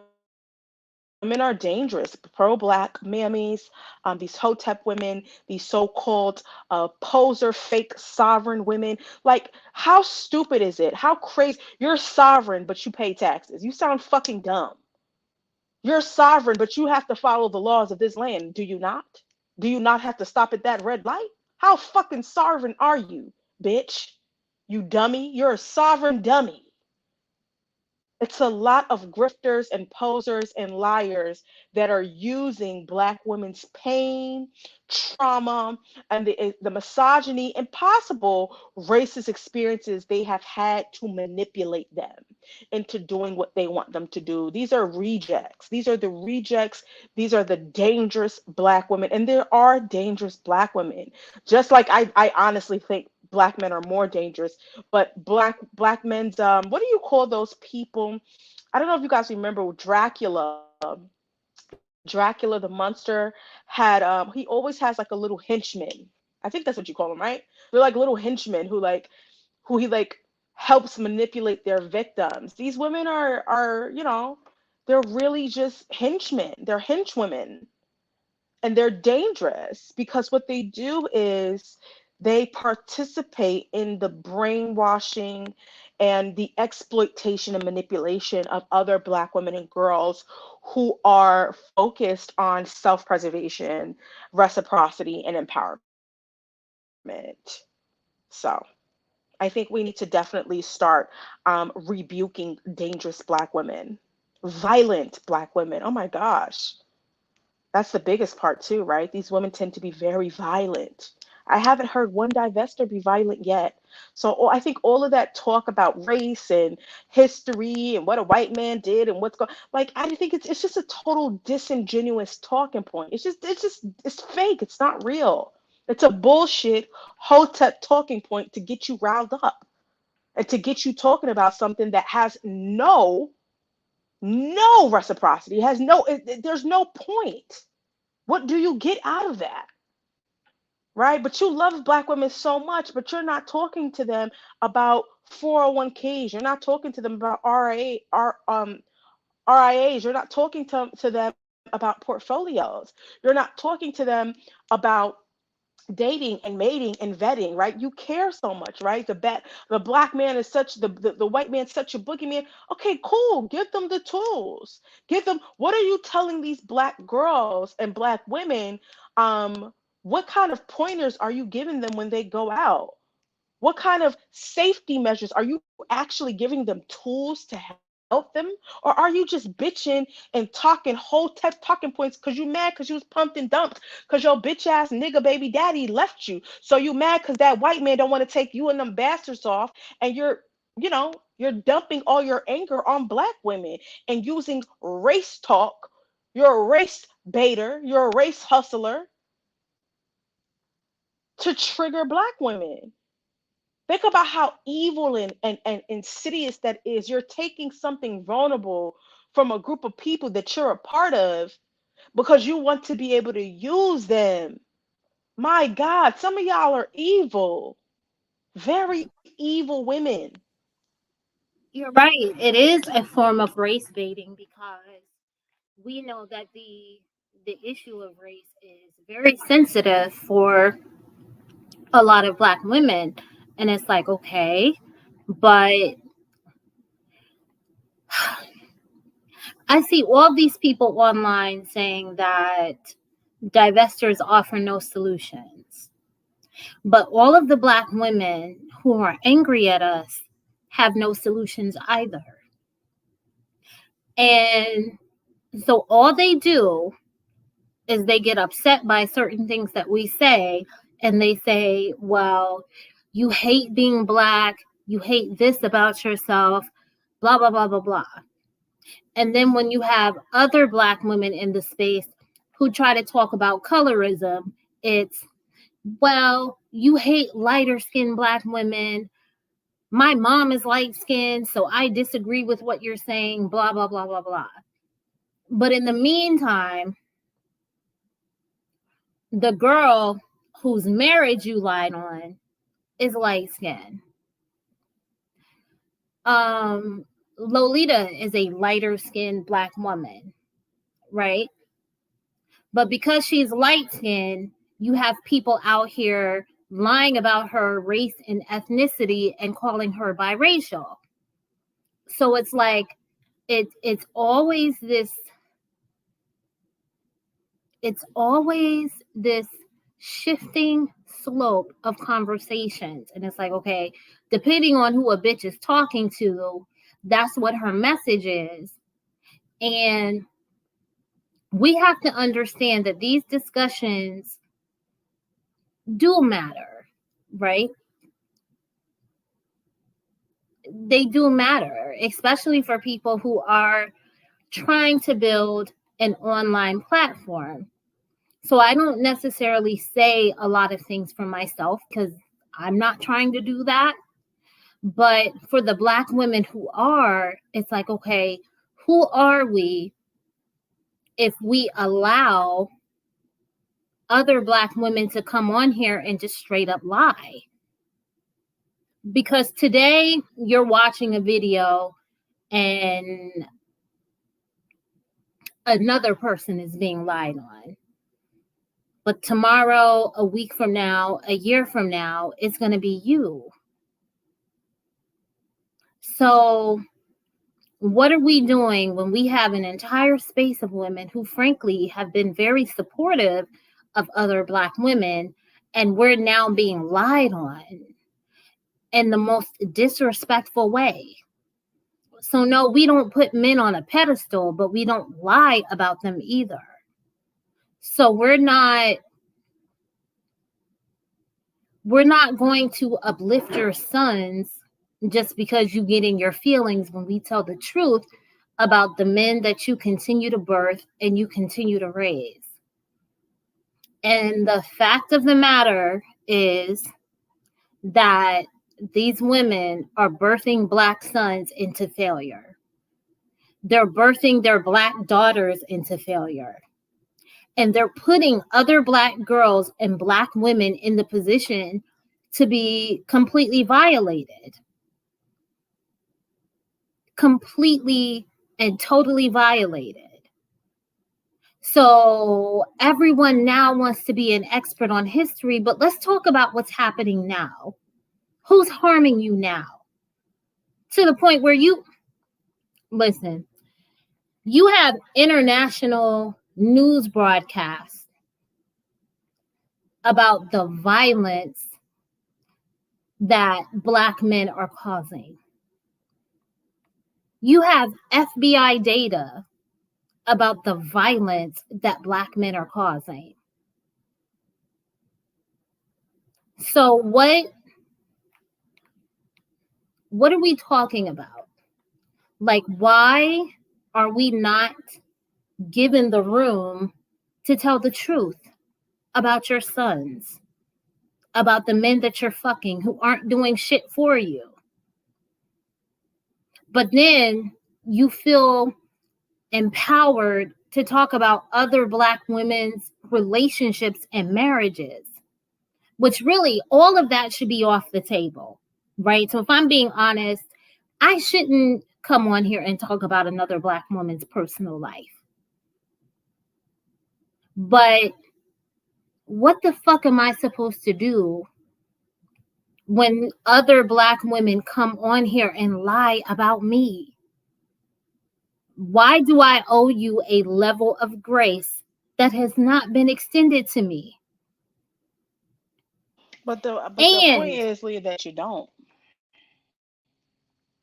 are dangerous. Pro black mammies, these hotep women, these so-called poser fake sovereign women. Like, how stupid is it? How crazy? You're sovereign, but you pay taxes. You sound fucking dumb. You're sovereign, but you have to follow the laws of this land. Do you not? Do you not have to stop at that red light? How fucking sovereign are you, bitch? You dummy. You're a sovereign dummy. It's a lot of grifters and posers and liars that are using black women's pain, trauma, and the misogyny and possible racist experiences they have had to manipulate them into doing what they want them to do. These are rejects. These are the rejects. These are the dangerous black women. And there are dangerous black women. Just like I honestly think black men are more dangerous, but black men's what do you call those people? I don't know if you guys remember Dracula. Dracula the monster had he always has like a little henchman. I think that's what you call them, right? They're like little henchmen who he like helps manipulate their victims. These women are they're really just henchmen. They're henchwomen, and they're dangerous because what they do is they participate in the brainwashing and the exploitation and manipulation of other black women and girls who are focused on self-preservation, reciprocity, and empowerment. So I think we need to definitely start rebuking dangerous black women, violent black women. Oh my gosh, that's the biggest part too, right? These women tend to be very violent. I haven't heard one divester be violent yet. So I think all of that talk about race and history and what a white man did and what's going, like, I think it's just a total disingenuous talking point. It's fake. It's not real. It's a bullshit hotep talking point to get you riled up and to get you talking about something that has no no reciprocity. There's no point. What do you get out of that? Right? But you love black women so much, but you're not talking to them about 401ks. You're not talking to them about RIAs. You're not talking to them about portfolios. You're not talking to them about dating and mating and vetting, right? You care so much, right? The black man is such the white man's such a boogeyman. Okay, cool. Give them the tools. Give them what are you telling these black girls and black women? What kind of pointers are you giving them when they go out? What kind of safety measures are you actually giving them tools to help them? Or are you just bitching and talking whole talking points because you mad because you was pumped and dumped because your bitch ass nigga baby daddy left you? So you mad because that white man don't want to take you and them bastards off, and you're dumping all your anger on black women and using race talk. You're a race baiter, you're a race hustler to trigger black women. Think about how evil and insidious that is. You're taking something vulnerable from a group of people that you're a part of because you want to be able to use them. My God, some of y'all are evil, very evil women. You're right. It is a form of race baiting because we know that the issue of race is very sensitive for a lot of black women. And it's like, okay, but I see all these people online saying that divestors offer no solutions. But all of the black women who are angry at us have no solutions either. And so all they do is they get upset by certain things that we say, and they say, well, you hate being black, you hate this about yourself, blah, blah, blah, blah, blah. And then when you have other black women in the space who try to talk about colorism, it's, well, you hate lighter skinned black women. My mom is light skinned, so I disagree with what you're saying, blah, blah, blah, blah, blah. But in the meantime, the girl whose marriage you lied on is light skinned. Lolita is a lighter skinned black woman, right? But because she's light skinned, you have people out here lying about her race and ethnicity and calling her biracial. So it's like it's always this shifting slope of conversations. And it's like, okay, depending on who a bitch is talking to, that's what her message is. And we have to understand that these discussions do matter, right? They do matter, especially for people who are trying to build an online platform. So I don't necessarily say a lot of things for myself because I'm not trying to do that. But for the black women who are, it's like, okay, who are we if we allow other black women to come on here and just straight up lie? Because today you're watching a video and another person is being lied on. But tomorrow, a week from now, a year from now, it's going to be you. So what are we doing when we have an entire space of women who frankly have been very supportive of other black women, and we're now being lied on in the most disrespectful way? So no, we don't put men on a pedestal, but we don't lie about them either. So we're not going to uplift your sons just because you get in your feelings when we tell the truth about the men that you continue to birth and you continue to raise. And the fact of the matter is that these women are birthing black sons into failure. They're birthing their Black daughters into failure. And they're putting other Black girls and Black women in the position to be completely violated. Completely and totally violated. So everyone now wants to be an expert on history, but let's talk about what's happening now. Who's harming you now? To the point where listen, you have international news broadcasts about the violence that Black men are causing. You have FBI data about the violence that Black men are causing. So what are we talking about? Like, why are we not given the room to tell the truth about your sons, about the men that you're fucking who aren't doing shit for you? But then you feel empowered to talk about other Black women's relationships and marriages, which really all of that should be off the table, right? So if I'm being honest, I shouldn't come on here and talk about another Black woman's personal life. But what the fuck am I supposed to do when other Black women come on here and lie about me? Why do I owe you a level of grace that has not been extended to me? But the point is, Leah, that you don't.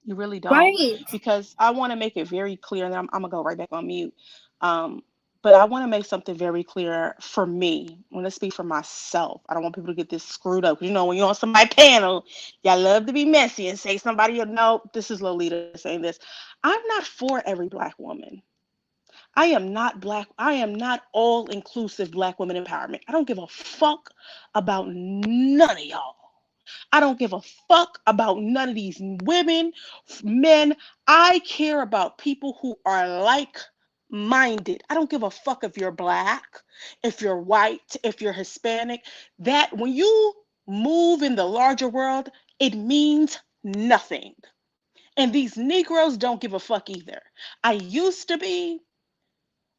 You really don't. Right. Because I want to make it very clear, and then I'm gonna go right back on mute. Um, but I want to make something very clear for me. I want to speak for myself. I don't want people to get this screwed up. 'Cause you know, when you're on somebody's panel, y'all love to be messy and say somebody, no, this is Lolita saying this. I'm not for every Black woman. I am not black. I am not all inclusive Black women empowerment. I don't give a fuck about none of y'all. I don't give a fuck about none of these women, men. I care about people who are like minded. I don't give a fuck if you're Black, if you're white, if you're Hispanic. That when you move in the larger world, it means nothing. And these Negroes don't give a fuck either. I used to be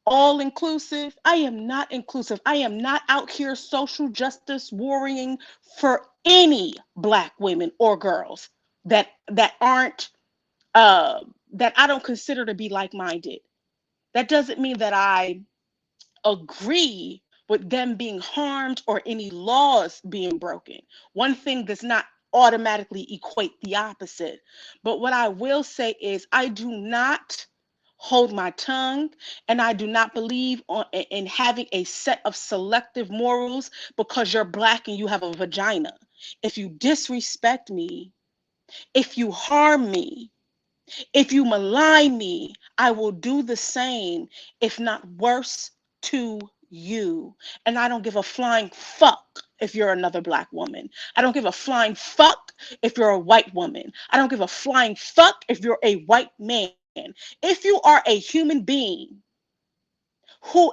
all inclusive. I am not inclusive. I am not out here social justice worrying for any Black women or girls that aren't that I don't consider to be like-minded. That doesn't mean that I agree with them being harmed or any laws being broken. One thing does not automatically equate the opposite. But what I will say is I do not hold my tongue, and I do not believe in having a set of selective morals because you're Black and you have a vagina. If you disrespect me, if you harm me, if you malign me, I will do the same, if not worse, to you. And I don't give a flying fuck if you're another Black woman. I don't give a flying fuck if you're a white woman. I don't give a flying fuck if you're a white man. If you are a human being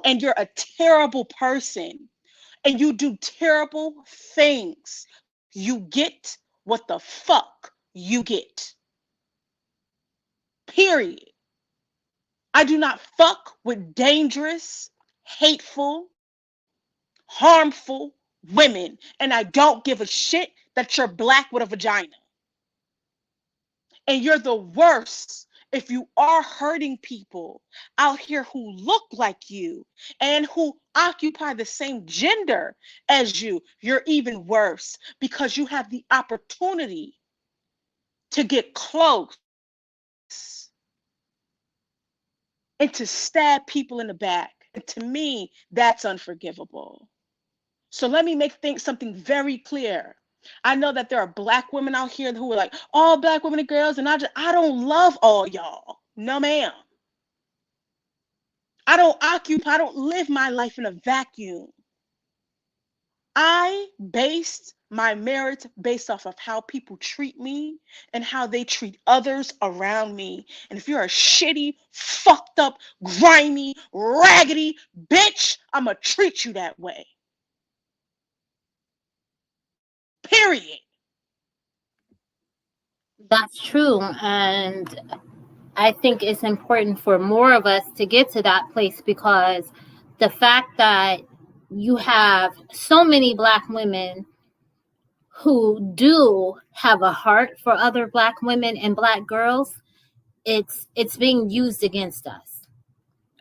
and you're a terrible person and you do terrible things, you get what the fuck you get. Period. I do not fuck with dangerous, hateful, harmful women. And I don't give a shit that you're Black with a vagina. And you're the worst if you are hurting people out here who look like you and who occupy the same gender as you. You're even worse because you have the opportunity to get close and to stab people in the back. And to me, that's unforgivable. So let me make something very clear. I know that there are Black women out here who are like, all Black women and girls, and I don't love all y'all. No, ma'am. I don't live my life in a vacuum. I based my merit based off of how people treat me and how they treat others around me. And if you're a shitty, fucked up, grimy, raggedy bitch, I'm going to treat you that way. Period. That's true. And I think it's important for more of us to get to that place, because the fact that you have so many Black women who do have a heart for other Black women and Black girls, it's being used against us.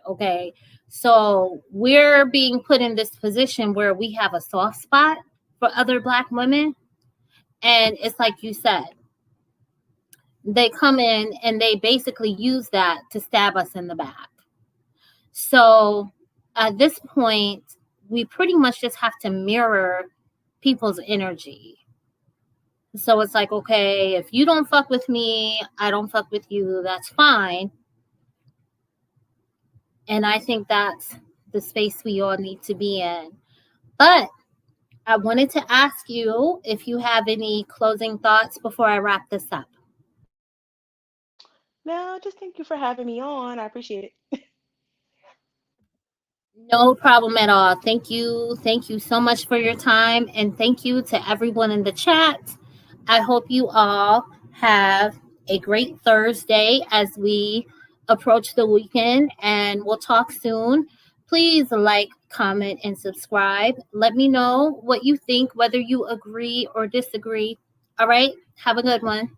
Okay. So we're being put in this position where we have a soft spot for other Black women. And it's like you said, they come in and they basically use that to stab us in the back. So at this point, we pretty much just have to mirror people's energy. So it's like, okay, if you don't fuck with me, I don't fuck with you, that's fine. And I think that's the space we all need to be in. But I wanted to ask you if you have any closing thoughts before I wrap this up. No, just thank you for having me on. I appreciate it. No problem at all. Thank you. Thank you so much for your time. And thank you to everyone in the chat. I hope you all have a great Thursday as we approach the weekend, and we'll talk soon. Please like, comment, and subscribe. Let me know what you think, whether you agree or disagree. All right. Have a good one.